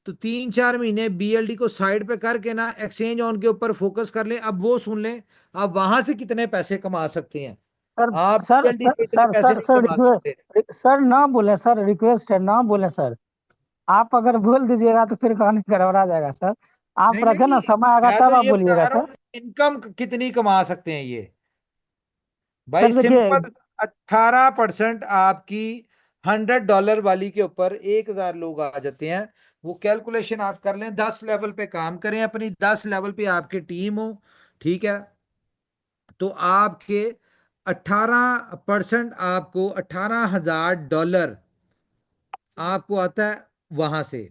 तो 3-4 महीने बीएलडी को साइड पे करके ना एक्सचेंज ऑन के ऊपर फोकस कर लें। अब वो सुन लें, आप वहां से कितने पैसे कमा सकते हैं। सर आप सर बीएलडी सर से इतने सर पैसे सर नहीं सर कमा सकते। सर ना बोले सर, रिक्वेस्ट है ना बोले सर। आप अगर बोल दीजिएगा तो फिर कहानी गड़बड़ा जाएगा सर। आप नहीं रखे नहीं, ना, समय आएगा मैं तो तब आप ये बोलिएगा बता रहा सर। हूँ इनकम कितनी कमा सकते हैं ये। भाई सर देखिए, सिंपल, 18% आपकी $100 वाली के ऊपर 1,000 लोग आ जाते हैं। वो कैलकुलेशन आप कर लें, 10 लेवल पे काम करें, अपनी 10 लेवल पे आपकी टीम हो, ठीक है, तो आपके 18%, आपको $18,000 आपको आता है वहां से।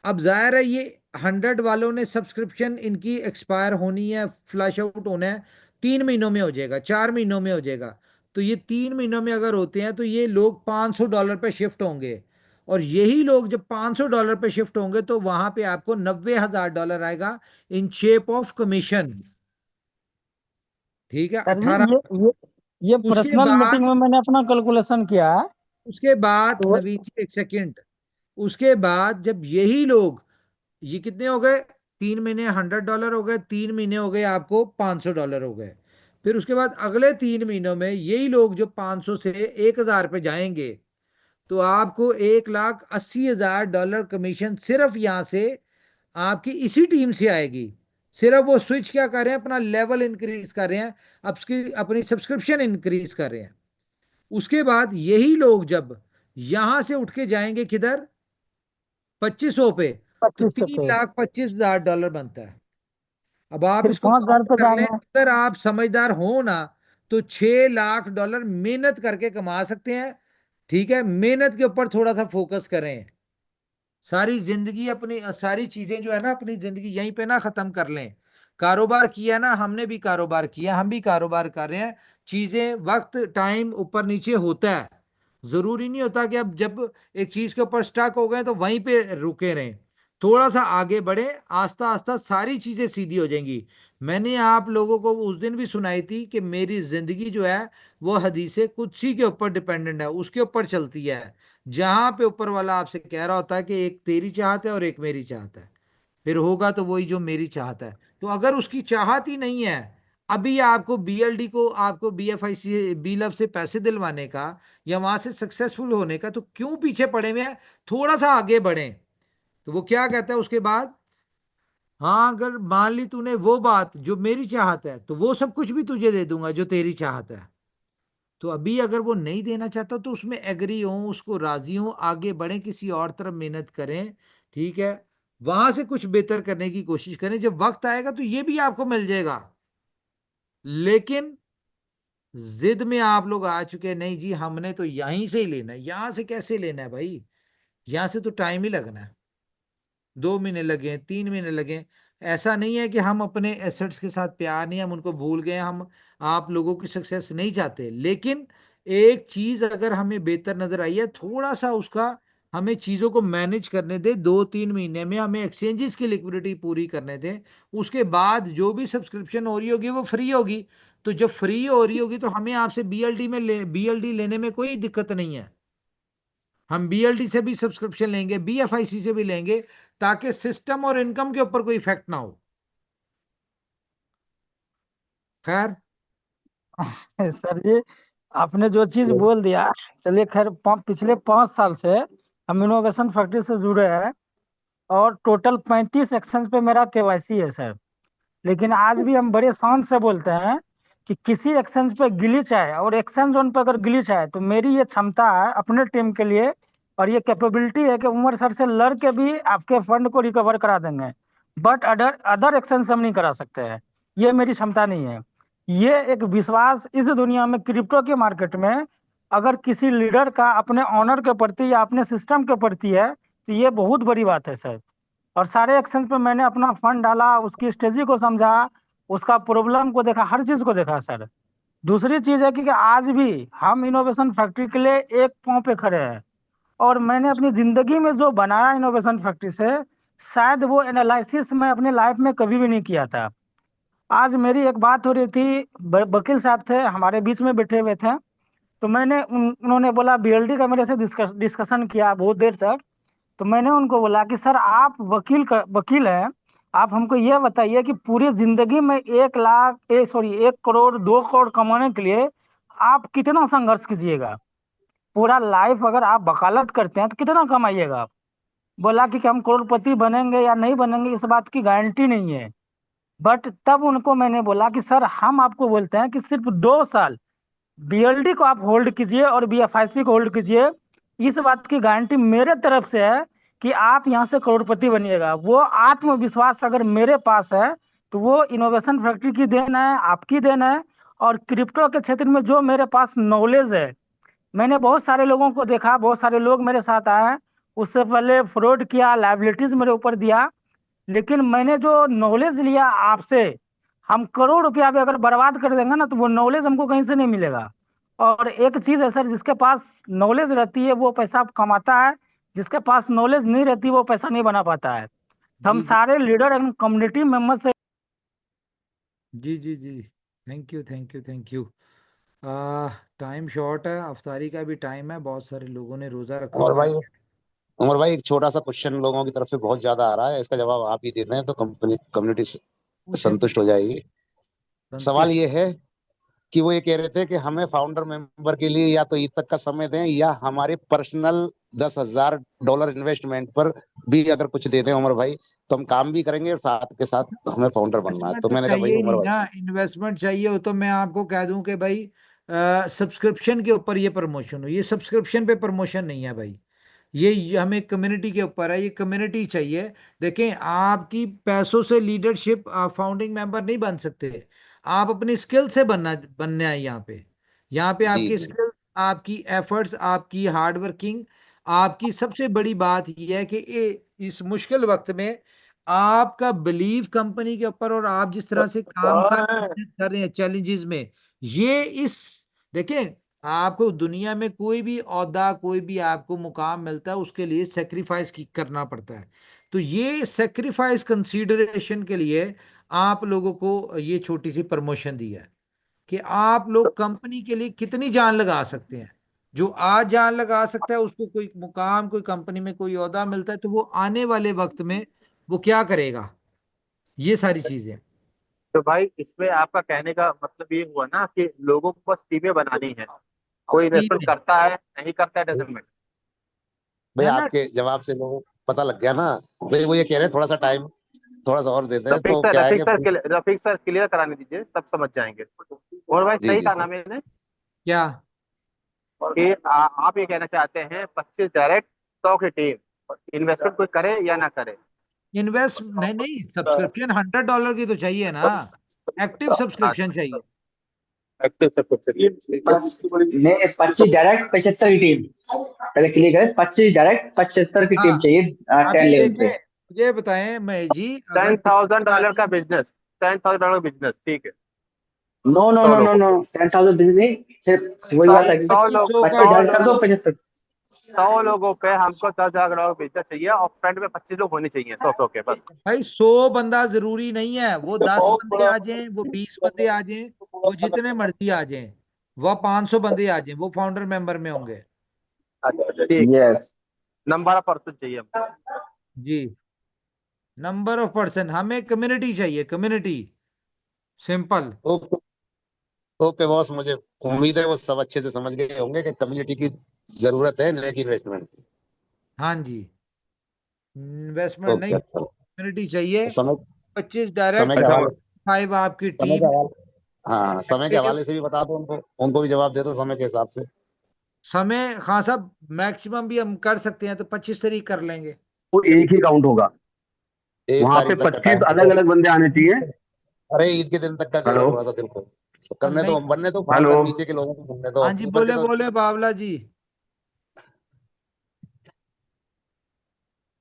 अब जाहिर है ये 100 वालों ने सब्सक्रिप्शन इनकी एक्सपायर होनी है, फ्लैश आउट होना है, 3 महीनों में हो जाएगा, 4 महीनों में हो जाएगा। तो ये 3 महीनों में अगर होते हैं तो ये लोग $500 पे शिफ्ट होंगे, और यही लोग जब $500 पे शिफ्ट होंगे तो वहां पे आपको $90,000 आएगा इन शेप ऑफ कमीशन, ठीक है। सर जी 18। ये उसके पर्सनल मीटिंग बाद में मैंने अपना कैलकुलेशन किया है। उसके बाद तो नवीन जी, एक सेकेंड, उसके बाद जब यही लोग, ये कितने हो गए, 3 महीने $100 हो गए, 3 महीने हो गए आपको $500 हो गए। फिर उसके बाद अगले 3 महीनों में यही लोग जो 500 से 1,000 पे जाएंगे तो आपको $1,80,000 कमीशन सिर्फ यहां से आपकी इसी टीम से आएगी। सिर्फ वो स्विच क्या कर रहे हैं, अपना लेवल इंक्रीज कर रहे हैं, अपनी सब्सक्रिप्शन इंक्रीज कर रहे हैं। उसके बाद यही लोग जब यहां से उठ के जाएंगे किधर, 2500 पे, तो 25 पे। $3,25,000 बनता है। अब आप फिर इसको 5,000 काउंट पे कर लें, जाएंगे। अगर आप समझदार हो ना तो $6 लाख मेहनत करके कमा सकते हैं, ठीक है। मेहनत के ऊपर थोड़ा सा फोकस करें, सारी जिंदगी अपनी सारी चीजें जो है ना अपनी जिंदगी यहीं पे ना खत्म कर लें। कारोबार किया ना, हमने भी कारोबार किया, हम भी कारोबार कर रहे हैं, चीजें वक्त टाइम ऊपर नीचे होता है। जरूरी नहीं होता कि अब जब एक चीज के ऊपर स्टक हो गए तो वहीं पे रुके रहें, थोड़ा सा आगे बढ़े, आस्ता आस्ता सारी चीजें सीधी हो जाएंगी। मैंने आप लोगों को उस दिन भी सुनाई थी कि मेरी जिंदगी जो है वो हदीसे कुदसी के ऊपर डिपेंडेंट है, उसके ऊपर चलती है, जहां पे ऊपर वाला आपसे कह रहा होता है कि एक तेरी चाहत है और एक मेरी चाहत है, फिर होगा तो वही जो मेरी चाहत है। तो अगर उसकी चाहत ही नहीं है, अभी आपको बीएलडी को, आपको बीएफआईसी बीलब से पैसे दिलवाने का या वहां से सक्सेसफुल होने का, तो क्यों पीछे पड़े हुए हैं, थोड़ा सा आगे बढ़े। तो वो क्या कहता है उसके बाद, हाँ अगर मान ली तूने वो बात जो मेरी चाहत है तो वो सब कुछ भी तुझे दे दूंगा जो तेरी चाहत है। तो अभी अगर वो नहीं देना चाहता तो उसमें एग्री हो, उसको राजी हो, आगे बढ़े, किसी और तरफ मेहनत करें, ठीक है, वहां से कुछ बेहतर करने की कोशिश करें। जब वक्त आएगा तो ये भी आपको मिल जाएगा, लेकिन जिद में आप लोग आ चुके हैं, नहीं जी हमने तो यहीं से ही लेना है। यहां से कैसे लेना है भाई, यहां से तो टाइम ही लगना है, 2 महीने लगे, 3 महीने लगे। ऐसा नहीं है कि हम अपने एसेट्स के साथ प्यार नहीं, हम उनको भूल गए, हम आप लोगों की सक्सेस नहीं चाहते, लेकिन एक चीज अगर हमें बेहतर नजर आई है, थोड़ा सा उसका हमें चीजों को मैनेज करने दे, 2-3 महीने में हमें एक्सचेंजेस की लिक्विडिटी पूरी करने दे, उसके बाद जो भी सब्सक्रिप्शन हो रही होगी वो फ्री होगी। तो जब फ्री हो रही होगी तो हमें आपसे बीएलडी लेने में कोई दिक्कत नहीं है। हम बीएलडी से भी सब्सक्रिप्शन लेंगे, बीएफआईसी से भी लेंगे, ताकि सिस्टम और इनकम के ऊपर कोई इफेक्ट ना हो। खैर सर जी आपने जो चीज बोल दिया, चलिए खैर पिछले 5 साल से हम इनोवेशन फैक्ट्री से जुड़े हैं और टोटल 35 एक्सचेंज पे मेरा केवाईसी है सर। लेकिन आज भी हम बड़े शान से बोलते हैं कि किसी एक्सचेंज पे ग्लिच आए और एक्सचेंज जोन पे अगर ग्लिच आए तो मेरी ये क्षमता है अपने टीम के लिए और ये कैपेबिलिटी है कि उमर सर से लड़ के भी आपके फंड को रिकवर करा देंगे। बट अदर अदर एक्सचेंज से हम नहीं करा सकते हैं, ये मेरी क्षमता नहीं है। ये एक विश्वास इस दुनिया में क्रिप्टो के मार्केट में अगर किसी लीडर का अपने ऑनर के प्रति या अपने सिस्टम के प्रति है तो ये बहुत बड़ी बात है सर। और सारे एक्सचेंज पे मैंने अपना फंड डाला, उसकी स्ट्रेटजी को समझा, उसका प्रॉब्लम को देखा, हर चीज को देखा सर। दूसरी चीज है कि आज भी हम इनोवेशन फैक्ट्री के लिए एक पांव पे खड़े हैं और मैंने अपनी जिंदगी में जो बनाया इनोवेशन फैक्ट्री से, शायद वो एनालिसिस मैं अपने लाइफ में कभी भी नहीं किया था। आज मेरी एक बात हो रही थी, वकील साहब थे हमारे बीच में बैठे हुए थे, तो उन्होंने बोला बीएलडी का मेरे से डिस्कशन किया बहुत देर तक। तो मैंने उनको बोला कि सर आप वकील हैं, आप हमको ये बताइए कि पूरी जिंदगी में 1 करोड़ 2 करोड़ कमाने के लिए आप कितना संघर्ष कीजिएगा, पूरा लाइफ अगर आप वकालत करते हैं तो कितना कमाइएगा आप। बोला कि हम करोड़पति बनेंगे या नहीं बनेंगे इस बात की गारंटी नहीं है। बट तब उनको मैंने बोला कि सर हम आपको बोलते हैं कि सिर्फ 2 साल बीएलडी को आप होल्ड कीजिए और बीएफआईसी को होल्ड कीजिए, इस बात की गारंटी मेरे तरफ से है कि आप यहाँ से करोड़पति बनिएगा। वो आत्मविश्वास अगर मेरे पास है तो वो इनोवेशन फैक्ट्री की देन है, आपकी देन है। और क्रिप्टो के क्षेत्र में जो मेरे पास नॉलेज है, मैंने बहुत सारे लोगों को देखा, बहुत सारे लोग मेरे साथ आए, उससे पहले फ्रॉड किया, लाइबिलिटीज मेरे ऊपर दिया, लेकिन मैंने जो नॉलेज लिया आपसे, हम करोड़ रुपया भी अगर बर्बाद कर देंगे ना तो वो नॉलेज हमको कहीं से नहीं मिलेगा। और एक चीज है सर, जिसके पास नॉलेज रहती है वो पैसा कमाता है, जिसके पास नॉलेज नहीं रहती वो पैसा नहीं बना पाता है। तो हम जी सारे लीडर एंड कम्युनिटी मेंबर से जी जी जी, thank you thank you thank you. Time short है, अफ्तारी का भी टाइम है, बहुत सारे लोगों ने रोजा रखा उमर हुआ है। भाई, उमर भाई, एक छोटा सा क्वेश्चन लोगों की तरफ से बहुत ज्यादा आ रहा है, इसका जवाब आप ही देते हैं तो कंपनी कम्युनिटी पूछे संतुष्ट हो जाएगी। सवाल संतुष्ट। ये है कि वो ये कह रहे थे कि हमें फाउंडर मेंबर के लिए या तो ईद तक का समय दें या हमारे पर्सनल $10,000 इन्वेस्टमेंट पर भी अगर कुछ दे दें उमर भाई, तो हम काम भी करेंगे और साथ के साथ हमें फाउंडर बनना है। इन्वेस्टमेंट तो तो मैंने कहा भाई चाहिए ही उमर नहीं भाई, ना, इन्वेस्टमेंट चाहिए हो तो मैं आपको कह दूं कि भाई सब्सक्रिप्शन के ऊपर ये प्रमोशन हो, ये सब्सक्रिप्शन पे प्रमोशन नहीं है भाई, ये हमें कम्युनिटी के ऊपर है, ये कम्युनिटी चाहिए। देखें आपकी पैसों से लीडरशिप फाउंडिंग मेंबर नहीं बन सकते, आप अपनी स्किल से बनना है यहाँ पे। यहाँ पे जी आपकी जी स्किल, आपकी एफर्ट्स, आपकी हार्ड वर्किंग, आपकी सबसे बड़ी बात यह है कि इस मुश्किल वक्त में आपका बिलीव कंपनी के ऊपर और आप जिस तरह से काम कर रहे हैं चैलेंजेस में, ये इस देखें, आपको दुनिया में कोई भी ओहदा, कोई भी आपको मुकाम मिलता है उसके लिए सेक्रीफाइस करना पड़ता है। तो ये सेक्रीफाइस कंसीडरेशन के लिए आप लोगों को ये छोटी सी प्रमोशन दी है कि आप लोग कंपनी के लिए कितनी जान लगा सकते हैं। जो आज जान लगा सकता है उसको कोई मुकाम, कोई कंपनी में कोई ओहदा मिलता है तो वो आने वाले वक्त में वो क्या करेगा, ये सारी चीजें। तो भाई इसमें आपका कहने का मतलब ये हुआ ना कि लोगों को बस टीमें बनानी है, कोई इन्वेस्टमेंट टीम करता है नहीं करता है डजेंट मैटर। भाई, है ना। आपके जवाब से लोगों को पता लग गया ना। भाई वो ये कह रहे हैं थोड़ा सा टाइम थोड़ा सा और देते हैं, तो क्या है कि रफीक सर क्लियर कराने दीजिए, सब समझ जाएंगे। और भाई जी सही जी कहा जी। ना मैंने क्या कि आप ये कहना चाहते हैं 25 डायरेक्ट 100 की टीम, इन्वेस्टमेंट कोई करे या ना करे। इन्वेस्ट नहीं नहीं, सब्सक्रिप्शन $100 की तो चाहिए ना, एक्टिव सब्सक्रिप्शन चाहिए। एक्टिव सब्सक्रिप्शन नहीं 25 डायरेक्ट 75 की टीम पहले क्लियर करें। 25 डायरेक्ट 75 की टीम हाँ चाहिए 10 अभी लेवल पे। देखें, ये बताएं महेश जी, अगर $10,000 का बिजनेस, $10,000 बिजनेस, ठीक है। नो नो 100 नो नो लोगों नो पे 10,000 बिजनेस नहीं, सिर्फ वही बात है कि 100 लोग 25 डायरेक्ट कर दो 100 75। लोगों पे हमको $10,000 बिजनेस चाहिए और फ्रंट में 25 लोग होने चाहिए, 100 के बस। भाई 100 बंदा जरूरी नहीं है, वो 10 बंदे आ जाएं, वो 20 बंदे आ जाएं, वो जितने मर्जी आ जाएं, वो 500 बंदे आ जाएं, वो फाउंडर मेंबर में होंगे। अच्छा ठीक, यस नंबर ऑफ पर्सन चाहिए हमको। जी, नंबर ऑफ पर्सन, हमें कम्युनिटी चाहिए, community, simple. Okay okay boss, मुझे उम्मीद है वो सब अच्छे से समझ गए होंगे कि कम्युनिटी की जरूरत है, न कि इन्वेस्टमेंट की। हाँ जी, इन्वेस्टमेंट नहीं, ओके अच्छा, कम्युनिटी चाहिए। समय 25 समय डायरेक्ट, के हवाले 5 आपकी समय के टीम हवाले हाँ, समय के एक्टिव। हवाले से भी बता दो उनको, उनको भी जवाब दे दो समय के हिसाब से। समय हाँ साहब, मैक्सिमम भी हम कर सकते हैं तो 25 तारीख कर लेंगे। वो एक ही काउंट होगा, 1 वहां पे तारीख तक का 25 टाइम दे अलग दो। अलग बंदे आने चाहिए। अरे ईद के दिन तक का दे दो, हेलो थोड़ा सा दिल को करने नहीं, दो, बनने दो हेलो फाउंडर, नीचे के लोगों को बनने दो, हाँ जी, ऊपर के बोले तो। बोले बावला जी।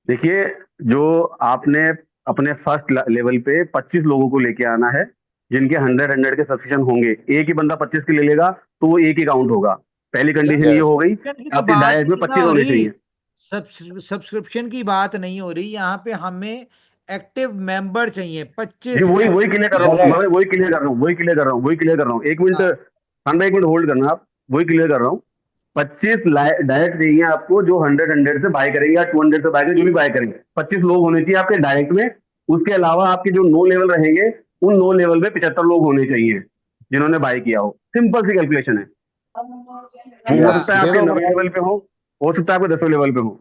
देखिए, जो आपने अपने फर्स्ट लेवल पे 25 लोगों को लेके आना है जिनके 100 के सब्सक्रिप्शन होंगे। एक ही बंदा 25 के ले लेगा तो वो एक ही काउंट होगा। पहली कंडीशन ये यस हो गई सब्सक्रिप्शन की कि तो आपके बात डायरेक्ट में नहीं ना 25 हो होने रही, चाहिए। सब्सक्रिप्शन की बात नहीं हो रही यहाँ पे, हमें एक्टिव मेंबर चाहिए जी 25 वही वही क्लियर कर रहा हूँ, डायरेक्ट। मैं वही क्लियर कर रहा हूँ, वही क्लियर कर रहा हूँ। एक मिनट हाँ, ठंडा, एक मिनट होल्ड करना आप। वही क्लियर कर रहा हूँ। 25 डायरेक्ट चाहिए आपको जो 100 से बाय करेंगे या 200 से बाय करेंगे, जो भी बाय करेंगे 25 लोग होने चाहिए आपके डायरेक्ट में। उसके अलावा आपके जो 9 लेवल रहेंगे उन 9 लेवल में 75 लोग होने चाहिए जिन्होंने बाय किया हो। सिंपल सी कैलकुलेशन है। हो यस, सकता है दे आपके दो 9वें भाई, लेवल पे हो सकता है आपके 10वें लेवल पे हो।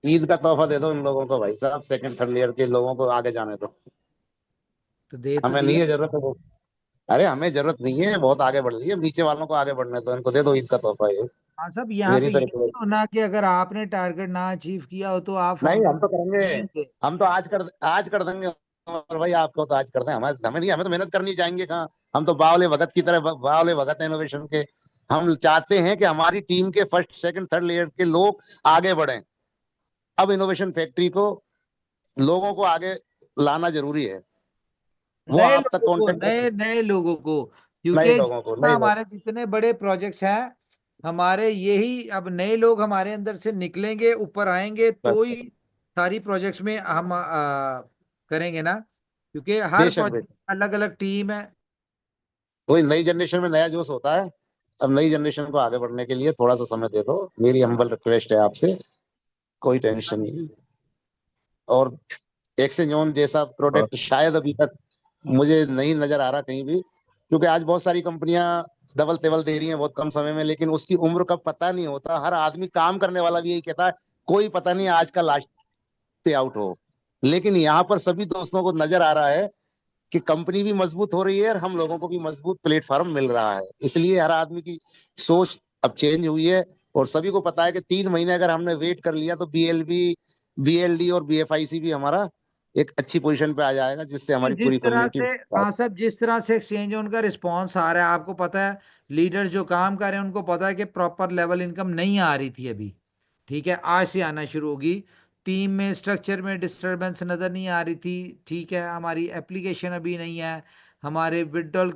ईद का तोहफा दे दो इन लोगों को भाई साहब, सेकंड थर्ड ईयर के लोगों को आगे जाने दो। तो दे तो हमें नहीं दिया। है जरूरत है वो, अरे हमें जरूरत नहीं है, बहुत आगे बढ़ रही है, नीचे वालों को आगे बढ़ने दो, इनको दे दो ईद का तोहफा ये, हाँ साहब, यहाँ मेरी पे ये नहीं तरफ। होना कि अगर आपने टारगेट ना अचीव किया हो तो आप नहीं, फाउंडर हम तो करेंगे, देंगे। हम तो आज कर देंगे। और भाई आपको तो आज कर दें, हमें हमें नहीं, हमें तो मेहनत करनी जाएंगे कहाँ। हम तो बावले भगत की तरह, बावले भगत है इनोवेशन के। हम चाहते हैं कि हमारी टीम के फर्स्ट सेकंड थर्ड लेयर के लोग आगे बढ़ें। अब इनोवेशन फैक्ट्री को लोगों को आगे लाना जरूरी है, वो नए आप तक लोगों को, कॉन्टेक्ट, नए नए लोगों को, नए क्योंकि लोगों को, जितना नए लोग। हमारे जितने बड़े प्रोजेक्ट्स हैं, हमारे यही अब नए लोग हमारे अंदर से निकलेंगे, ऊपर आएंगे तो ही सारी प्रोजेक्ट्स में हम करेंगे ना, क्योंकि हर बेशक प्रोजेक्ट बेशक, अलग अलग टीम है। कोई नई जनरेशन में नया जोश होता है। अब नई जनरेशन को आगे बढ़ने के लिए थोड़ा सा समय दे दो, मेरी हम्बल रिक्वेस्ट है आपसे, कोई टेंशन नहीं है। और एक्सचेंज जैसा प्रोडक्ट शायद अभी तक मुझे नहीं नजर आ रहा कहीं भी, क्योंकि आज बहुत सारी कंपनियां डबल तेबल दे रही हैं बहुत कम समय में, लेकिन उसकी उम्र का पता नहीं होता। हर आदमी काम करने वाला भी यही कहता है, कोई पता नहीं आज का लास्ट पे आउट हो। लेकिन यहाँ पर सभी दोस्तों को नजर आ रहा है कि कंपनी भी मजबूत हो रही है और हम लोगों को भी मजबूत प्लेटफॉर्म मिल रहा है, इसलिए हर आदमी की सोच अब चेंज हुई है। और सभी को पता है कि 3 महीने अगर हमने वेट कर लिया तो बीएलडी और बीएफआईसी भी हमारा एक अच्छी पोजीशन पे आ जाएगा, जिससे हमारी जिस पूरी तरह कम्युनिटी। से, हाँ साहब, जिस तरह से एक्सचेंज उनका रिस्पांस आ रहा है, आपको पता है लीडर्स जो काम कर रहे हैं उनको पता है कि प्रॉपर लेवल इनकम नहीं आ रही थी अभी, ठीक है, आज से आना शुरू होगी। टीम में स्ट्रक्चर में डिस्टरबेंस नज़र नहीं आ रही थी, ठीक है, हमारी एप्लीकेशन अभी नहीं है, हमारे विड्रॉल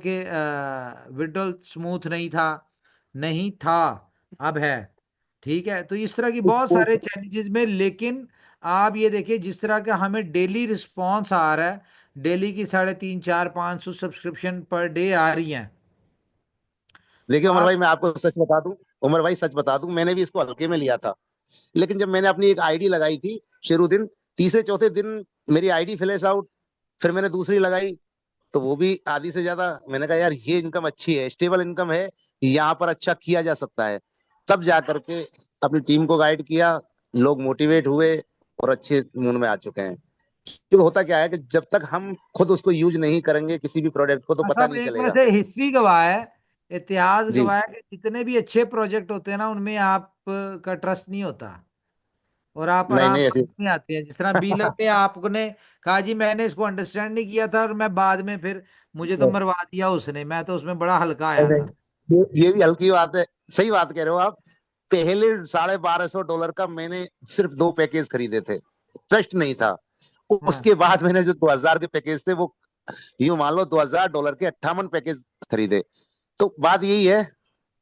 स्मूथ नहीं था, अब है, ठीक है। तो इस तरह की बहुत सारे चैलेंजेस में, लेकिन आप ये देखिए जिस तरह का हमें डेली रिस्पॉन्स आ रहा है, डेली की 350-400-500 सब्सक्रिप्शन पर डे आ रही हैं। देखिए उमर आप भाई, मैं आपको सच बता दूं, उमर भाई सच बता दूं, मैंने भी इसको हल्के में लिया था। लेकिन जब मैंने अपनी एक आईडी लगाई थी शुरू दिन, तीसरे चौथे दिन मेरी आईडी फ्लैश आउट, फिर मैंने दूसरी लगाई तो वो भी आधी से ज्यादा। मैंने कहा यार ये इनकम अच्छी है, स्टेबल इनकम है, यहाँ पर अच्छा किया जा सकता है। तब जा करके अपनी टीम को गाइड किया, लोग मोटिवेट हुए और अच्छे मूड में आ चुके हैं। क्योंकि होता क्या है कि जब तक हम खुद उसको यूज नहीं करेंगे किसी भी प्रोडक्ट को, तो पता सब नहीं एक चलेगा। वैसे हिस्ट्री गवाह है, इतिहास जी गवाह है कि जितने भी अच्छे प्रोजेक्ट होते हैं ना, उनमें आप का ट्रस्ट नहीं होता, और आप नहीं आराम नहीं से ऐसी नहीं आते हैं। जिस तरह बीलर पे आपने कहा जी मैंने इसको अंडरस्टैंड नहीं किया था और मैं बाद में फिर मुझे तो मरवा दिया उसने, मैं तो उसमें बड़ा हल्का आया नहीं, था। ये भी हल्की बात है। सही बात कह रहे हो आप। पहले $1250 का मैंने सिर्फ 2 पैकेज खरीदे थे, ट्रस्ट नहीं था। हाँ उसके बाद मैंने जो 2000 के पैकेज थे वो यूं मान लो $2000 के 58 पैकेज खरीदे। तो बात यही है।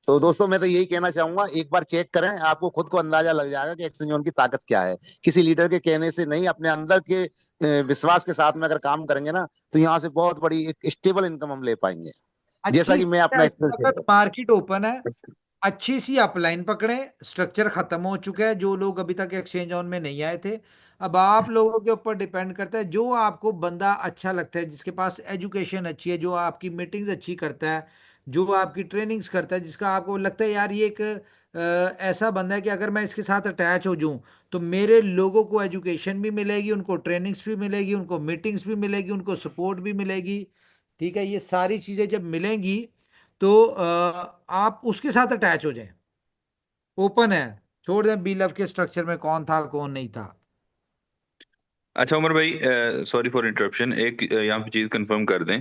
तो दोस्तों मैं तो यही कहना चाहूंगा, एक बार चेक करें, आपको खुद को अंदाजा लग जाएगा कि एक्सचेंज जोन की ताकत क्या है। किसी लीडर के कहने से नहीं, अपने अंदर के विश्वास के साथ में अगर काम करेंगे ना, तो यहाँ से बहुत बड़ी एक स्टेबल इनकम हम ले पाएंगे। जैसा अच्छी कि मैं अपना एक्सपीरियंस मार्केट ओपन है, अच्छी सी अपलाइन पकड़े, स्ट्रक्चर खत्म हो चुका है, जो लोग अभी तक एक्सचेंज ऑन में नहीं आए थे। अब आप लोगों के ऊपर डिपेंड करता है, जो आपको बंदा अच्छा लगता है, जिसके पास एजुकेशन अच्छी है, जो आपकी मीटिंग्स अच्छी करता है, जो आपकी ट्रेनिंग्स करता है, जिसका आपको लगता है यार ये एक ऐसा बंदा है कि अगर मैं इसके साथ अटैच हो जाऊं तो मेरे लोगों को एजुकेशन भी मिलेगी, उनको ट्रेनिंग्स भी मिलेगी, उनको मीटिंग्स भी मिलेगी, उनको सपोर्ट भी मिलेगी। ठीक है, ये सारी चीजें जब मिलेंगी तो आप उसके साथ अटैच हो जाएं। ओपन है, छोड़ दें बी लव के स्ट्रक्चर में कौन था कौन नहीं था। अच्छा उमर भाई, सॉरी फॉर इंटरप्शन, एक यहाँ पे चीज कंफर्म कर दें,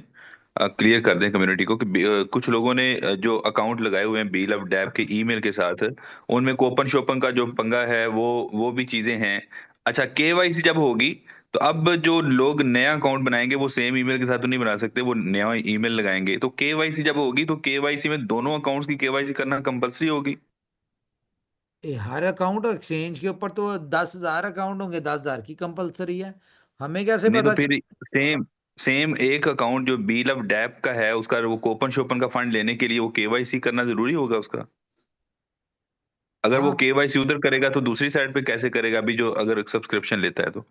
क्लियर कर दें कम्युनिटी को कि कुछ लोगों ने जो अकाउंट लगाए हुए हैं बी लव डैब के ईमेल के साथ, उनमें कोपन शोपन का जो पंगा है वो भी चीजें हैं। अच्छा, केवाईसी जब होगी तो अब जो लोग नया अकाउंट बनाएंगे वो सेम ईमेल के साथ तो नहीं बना सकते, वो नया ईमेल लगाएंगे। तो केवाईसी जब होगी तो केवाईसी में दोनों अकाउंट्स की केवाईसी करना कंपलसरी होगी। हर अकाउंट एक्सचेंज के ऊपर तो 10,000 अकाउंट होंगे, 10,000 की कंपलसरी है। हमें कैसे नहीं तो पता फिर सेम सेम एक अकाउंट जो बी लव डैप का है उसका वो कोपन शोपन का फंड लेने के लिए वो केवाईसी करना जरूरी होगा उसका। अगर वो हाँ केवाईसी उधर करेगा तो दूसरी साइड पे कैसे करेगा अभी जो अगर सब्सक्रिप्शन लेता है तो?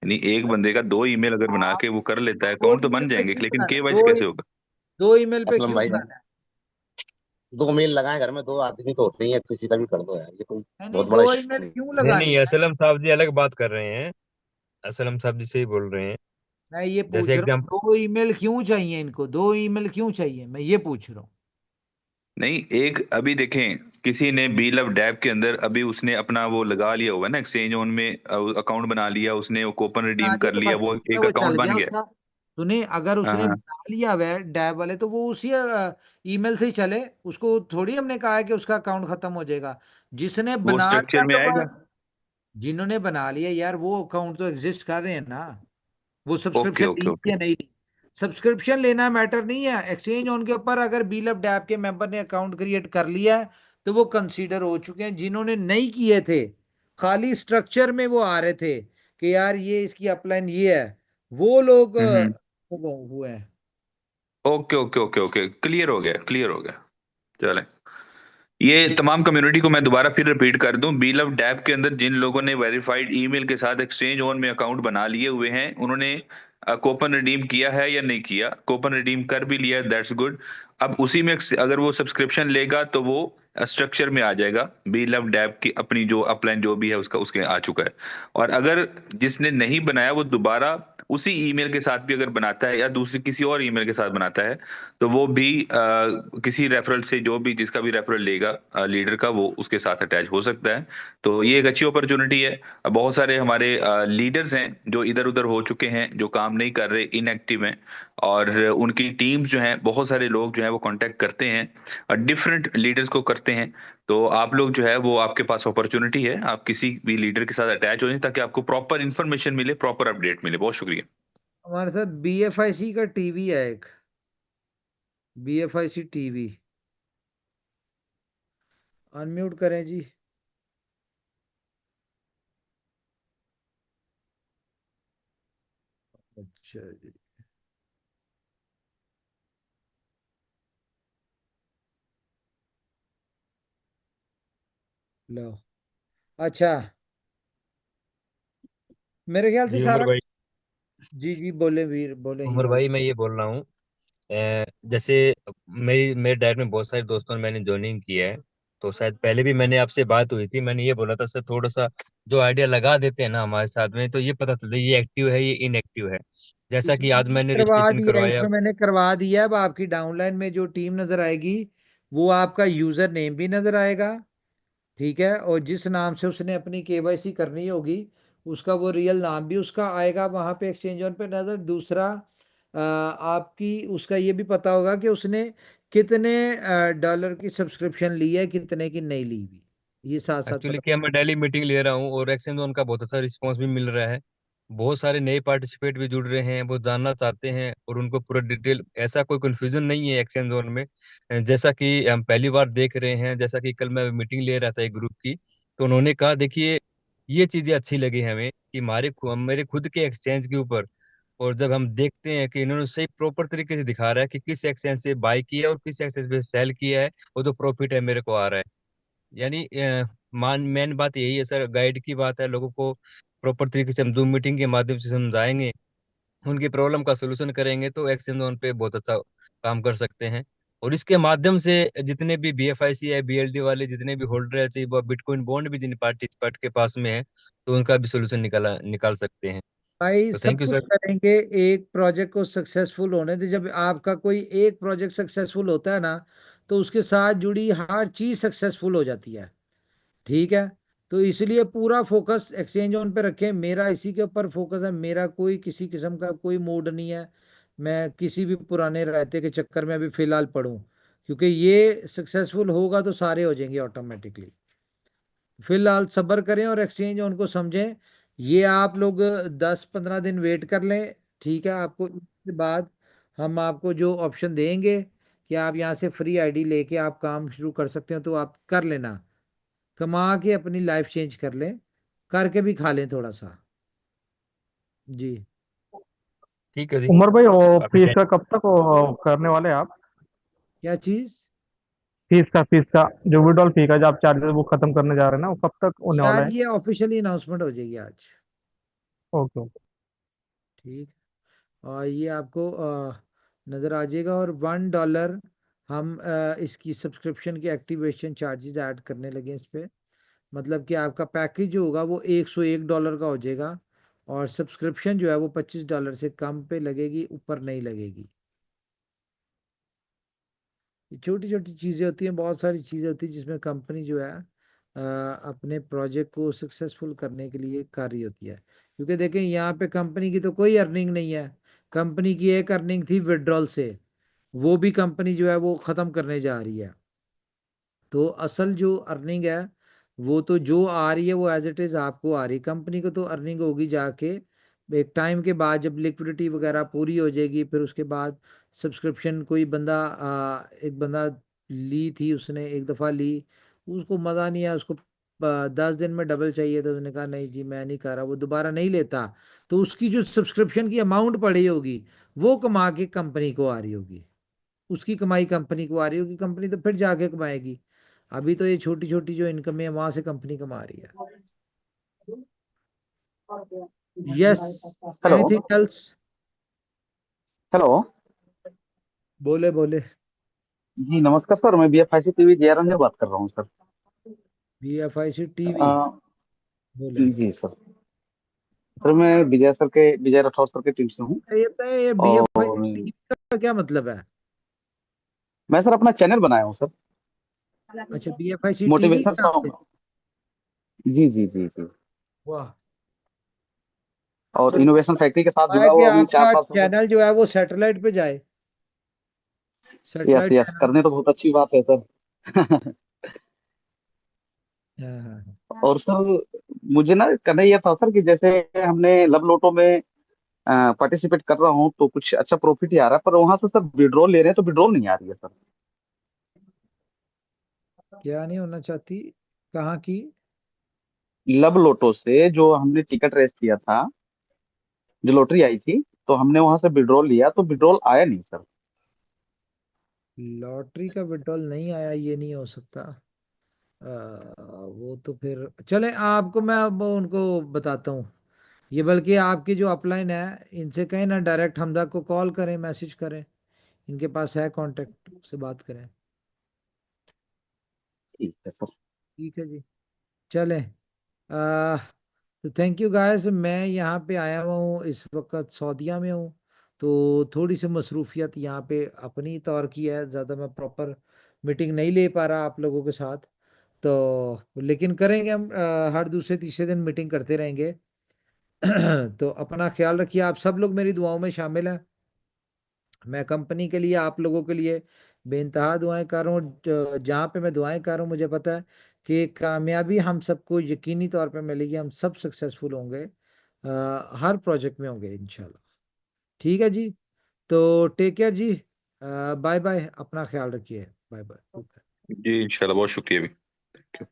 यानी एक बंदे का 2 ईमेल अगर बना आप के वो कर लेता है दो अकाउंट तो ईमेल बन पे जाएंगे, क्यों लेकिन बनाना है? केवाईसी कैसे होगा? दो ईमेल पे असलम क्यों भाई, बनाना है? 2 मेल लगाए घर में, 2 आदमी तो होते ही है, किसी का भी कर दो यार, ये कोई नहीं नहीं, बहुत बड़ा दो इशू ईमेल नहीं क्यों नहीं लगाने नहीं, हैं? असलम साहब जी अलग बात कर रहे हैं। असलम साहब जी से ही बोल रहे हैं। मैं ये जैसे पूछ रहा हूँ एग्जाम्पल, दो ईमेल क्यों चाहिए इनको, दो ईमेल क्यों चाहिए, मैं ये पूछ रहा हूँ। नहीं, एक अभी देखें, किसी ने बी लव डैप के अंदर अभी उसने अपना वो लगा लिया हुआ है ना, एक्सचेंज ऑन में अकाउंट बना लिया उसने, वो कूपन बना रिडीम लिया कर तो लिया, बस वो ठीक है, एक वो अकाउंट चल बन गया गया। उसका। सुनिए, अगर हाँ उसने हाँ। बना लिया हुआ है डैब वाले तो वो उसी ईमेल से ही चले, उसको थोड़ी हमने कहा है कि उसका अकाउंट खत्म हो जाएगा। जिसने वो बना लिया स्ट्रक्चर में तो आएगा। जिन्होंने बना लिया यार वो अकाउंट तो एग्जिस्ट कर रहे हैं ना। वो ओके सब्सक्रिप्शन ओके ली ओके। या नहीं ली, सब्सक्रिप्शन लेना मैटर नहीं है। एक्सचेंज ऑन के ऊपर अगर बीलअप डैप के मेंबर ने अकाउंट क्रिएट कर लिया है तो वो कंसीडर हो चुके हैं। जिन्होंने नहीं किए थे, खाली स्ट्रक्चर में वो आ रहे थे कि यार ये इसकी अपलाइन ये है, वो लोग हम्म। वो हुए हैं। Okay okay okay okay, clear हो गया, क्लियर हो गया। चले, ये तमाम कम्युनिटी को मैं दोबारा फिर रिपीट कर दूं, बी लव डैप के अंदर जिन लोगों ने वेरीफाइड ईमेल के साथ एक्सचेंज ऑन में अकाउंट बना लिए हुए हैं, उन्होंने कूपन रिडीम किया है या नहीं किया? कूपन रिडीम कर भी लिया, दैट्स गुड। अब उसी में अगर वो सब्सक्रिप्शन लेगा तो वो स्ट्रक्चर में आ जाएगा, बी लव डैप की अपनी जो अपलाइन जो भी है उसका उसके आ चुका है। और अगर जिसने नहीं बनाया वो दोबारा उसी ईमेल के साथ भी अगर बनाता है या दूसरी किसी और ईमेल के साथ बनाता है तो वो भी किसी रेफरल से, जो भी जिसका भी रेफरल लेगा लीडर का, वो उसके साथ अटैच हो सकता है। तो ये एक अच्छी अपॉर्चुनिटी है। बहुत सारे हमारे लीडर्स हैं जो इधर उधर हो चुके हैं, जो काम नहीं कर रहे, इनएक्टिव हैं, और उनकी टीम्स जो हैं, बहुत सारे लोग जो हैं वो कांटेक्ट करते हैं और डिफरेंट लीडर्स को करते हैं। तो आप लोग जो है वो आपके पास अपॉर्चुनिटी है, आप किसी भी लीडर के साथ अटैच हो जाए ताकि आपको प्रॉपर इन्फॉर्मेशन मिले, प्रॉपर अपडेट मिले। बहुत शुक्रिया। हमारे साथ बीएफआईसी का टीवी है एक, बीएफआईसी टीवी, अनम्यूट करें जी। अच्छा जी, लो, अच्छा, मेरे ख्याल से जी उमर सारा। भाई, जी जी, बोले वीर, बोले उमर हीरो। भाई मैं ये बोल रहा हूँ, जैसे मेरे डायरेक्ट में बहुत सारे दोस्तों ने मैंने ज्वाइनिंग किया है। तो शायद पहले भी मैंने आपसे बात हुई थी, मैंने ये बोला था सर थोड़ा सा जो आइडिया लगा देते हैं ना हमारे साथ में, तो ये पता चलता है ये एक्टिव है ये इनएक्टिव है। जैसा कि इसमें आज मैंने मैंने करवा रजिस्ट्रेशन दिया है, करवाया। इसमें मैंने करवा दिया है। अब आपकी डाउनलाइन में जो टीम नजर आएगी वो आपका यूजर नेम भी नजर आएगा। ठीक है, और जिस नाम से उसने अपनी केवाईसी करनी होगी उसका वो रियल नाम भी उसका आएगा वहां पे एक्सचेंज ऑन पे नजर। दूसरा आपकी उसका ये भी पता होगा कि उसने कितने डॉलर की सब्सक्रिप्शन ली है, कितने की नहीं ली हुई, ये साथ साथ एक्चुअली पता। क्या, मैं डेली मीटिंग ले रहा हूँ और एक्सचेंज जोन का बहुत अच्छा रिस्पॉन्स भी मिल रहा है। बहुत सारे नए पार्टिसिपेट भी जुड़ रहे हैं, वो जानना चाहते हैं और उनको पूरा डिटेल, ऐसा कोई कंफ्यूजन नहीं है एक्सचेंज जोन में। जैसा कि हम पहली बार देख रहे हैं, जैसा कि कल मैं मीटिंग ले रहा था एक ग्रुप की, तो उन्होंने कहा देखिए ये चीजें अच्छी लगी हमें कि मेरे खुद के एक्सचेंज के ऊपर, और जब हम देखते हैं कि इन्होंने सही प्रॉपर तरीके से दिखा रहा है कि किस एक्सचेंज से बाय किया है और किस एक्सचेंज पे सेल किया है, वो जो प्रॉफिट है मेरे को आ रहा है। यानी मेन बात यही है सर, गाइड की बात है, लोगों को प्रॉपर तरीके से हम जूम मीटिंग के माध्यम से समझाएंगे, उनकी प्रॉब्लम का सोल्यूशन करेंगे, तो एक्सचेंज ऑन पे बहुत अच्छा काम कर सकते हैं। और इसके माध्यम से जितने भी बीएफआईसी है, बीएलडी वाले जितने भी होल्डर है, चाहे वो बिटकॉइन बॉन्ड भी जिन पार्टिसिपेंट के पास में है, तो उनका भी सोल्यूशन निकाल सकते हैं। भाई तो सब थैंक यू कुछ सर। करेंगे एक प्रोजेक्ट को सक्सेसफुल होने दे। जब आपका कोई एक प्रोजेक्ट सक्सेसफुल होता है ना, तो उसके साथ जुड़ी हर चीज सक्सेसफुल हो जाती है। ठीक है, तो इसलिए पूरा फोकस एक्सचेंज ऑन पे रखें। मेरा इसी के ऊपर फोकस है, मेरा कोई किसी किस्म का कोई मूड नहीं है मैं किसी भी पुराने रायते के चक्कर में अभी फिलहाल पढ़ूं, क्योंकि ये सक्सेसफुल होगा तो सारे हो जाएंगे ऑटोमेटिकली। फिलहाल सब्र करें और एक्सचेंज उनको समझें। ये आप लोग 10-15 दिन वेट कर लें। ठीक है, आपको इसके बाद हम आपको जो ऑप्शन देंगे कि आप यहाँ से फ्री आईडी लेके आप काम शुरू कर सकते हो, तो आप कर लेना, कमा के अपनी लाइफ चेंज कर लें, करके भी खा लें थोड़ा सा। जी। ठीक है जी। उमर भाई, वो काफी फीस टाइम। का कब तक वो करने वाले हैं आप? क्या चीज? फीस का जो विड्रॉल फी का जो आप चार्जेस वो खत्म करने जा रहे हैं ना, वो कब तक होने वाला यार है? ये ऑफिशियली अनाउंसमेंट हो जाएगी आज। Okay okay. ठीक। और ये आपको नज़र आ जाएगा। और $1 हम इसकी सब्सक्रिप्शन की एक्टिवेशन चार्जेस ऐड करने लगे इस पे। मतलब कि आपका पैकेज जो होगा वो $101 का हो जाएगा, और सब्सक्रिप्शन जो है वो $25 से कम पे लगेगी, ऊपर नहीं लगेगी। छोटी छोटी चीज़ें होती हैं, बहुत सारी चीज़ें होती हैं जिसमें कंपनी जो है अपने प्रोजेक्ट को सक्सेसफुल करने के लिए कर रही होती है। क्योंकि देखें यहाँ पे कंपनी की तो कोई अर्निंग नहीं है। कंपनी की एक अर्निंग थी विड्रॉल से, वो भी कंपनी जो है वो ख़त्म करने जा रही है। तो असल जो अर्निंग है वो तो जो आ रही है वो एज इट इज़ आपको आ रही है। कंपनी को तो अर्निंग होगी जाके एक टाइम के बाद, जब लिक्विडिटी वगैरह पूरी हो जाएगी, फिर उसके बाद सब्सक्रिप्शन कोई बंदा एक बंदा ली थी, उसने एक दफ़ा ली, उसको मज़ा नहीं आया, उसको 10 दिन में डबल चाहिए, तो उसने कहा नहीं जी मैं नहीं कर रहा, वो दोबारा नहीं लेता। तो उसकी जो सब्सक्रिप्शन की अमाउंट पड़ी होगी वो कमा के कंपनी को आ रही होगी, उसकी कमाई कंपनी को आ रही होगी, कंपनी तो फिर जाके कमाएगी। अभी तो ये छोटी छोटी जो इनकम है वहां से कंपनी कमा रही है। Yes. Hello. Anything else? Hello. बोले बोले। जी नमस्कार सर, मैं बीएफआईसी टीवी जयरंजन बात कर रहा हूँ सर। BFIC TV. अ, बोले। जी सर। सर मैं विजय राठौर सर के टीम से हूँ। ये और BFIC टीवी का क्या मतलब है? मैं सर अपना चैनल बनाया हूँ सर, अच्छा, BFIC टीवी मोटिवेशन के नाम से। सॉन्ग। जी जी जी जी। वाह। और चलो, इनोवेशन फैक्ट्री के साथ है जुड़ा कि हुआ अभी 4 आपका साल से हूँ। चैनल जो है वो सैटेलाइट पे जाए, यस सैटेलाइट यस, चैनल। करने तो बहुत अच्छी बात है सर। हाँ हाँ। और सर मुझे ना करना यह था सर कि जैसे हमने लब लोटो में पार्टिसिपेट कर रहा हूँ तो कुछ अच्छा प्रॉफिट ही आ रहा है, पर वहां से सर विड्रॉल ले रहे हैं तो विड्रॉल नहीं आ रही है सर। क्या नहीं होना चाहती? कहाँ की? लब लोटो से जो हमने टिकट रेस किया था, जो लॉटरी आई थी, तो हमने वहां से विड्रॉल लिया तो विड्रॉल आया नहीं सर। लॉटरी का विड्रॉल नहीं आया, ये नहीं हो सकता। वो तो फिर चले, आपको मैं अब उनको बताता हूँ। ये बल्कि आपकी जो अपलाइन है इनसे कहें ना, डायरेक्ट हमजा को कॉल करें, मैसेज करें, इनके पास है कांटेक्ट, से बात करें। ठीक है सर। ठीक है जी। चलें। आ, तो थैंक यू गाइस। मैं यहाँ पे आया हुआ हूँ इस वक्त सऊदीया में हूँ, तो थोड़ी सी मसरूफियत यहाँ पे अपनी तौर की है, ज़्यादा मैं प्रॉपर मीटिंग नहीं ले पा रहा आप लोगों के साथ। तो लेकिन करेंगे हम, हर दूसरे तीसरे दिन मीटिंग करते रहेंगे। तो अपना ख्याल रखिए, आप सब लोग मेरी दुआओं में शामिल हैं। मैं कंपनी के लिए, आप लोगों के लिए बेइंतहा दुआएं कर रहा हूँ। जहाँ पे मैं दुआएं कर रहा हूँ, मुझे पता है कि कामयाबी हम सबको यकीनी तौर पे मिलेगी, हम सब सक्सेसफुल होंगे, हर प्रोजेक्ट में होंगे इंशाल्लाह। ठीक है जी, तो टेक केयर जी, बाय बाय, अपना ख्याल रखिए, बाय बाय। जी इंशाल्लाह, बहुत शुक्रिया भी। Thank you.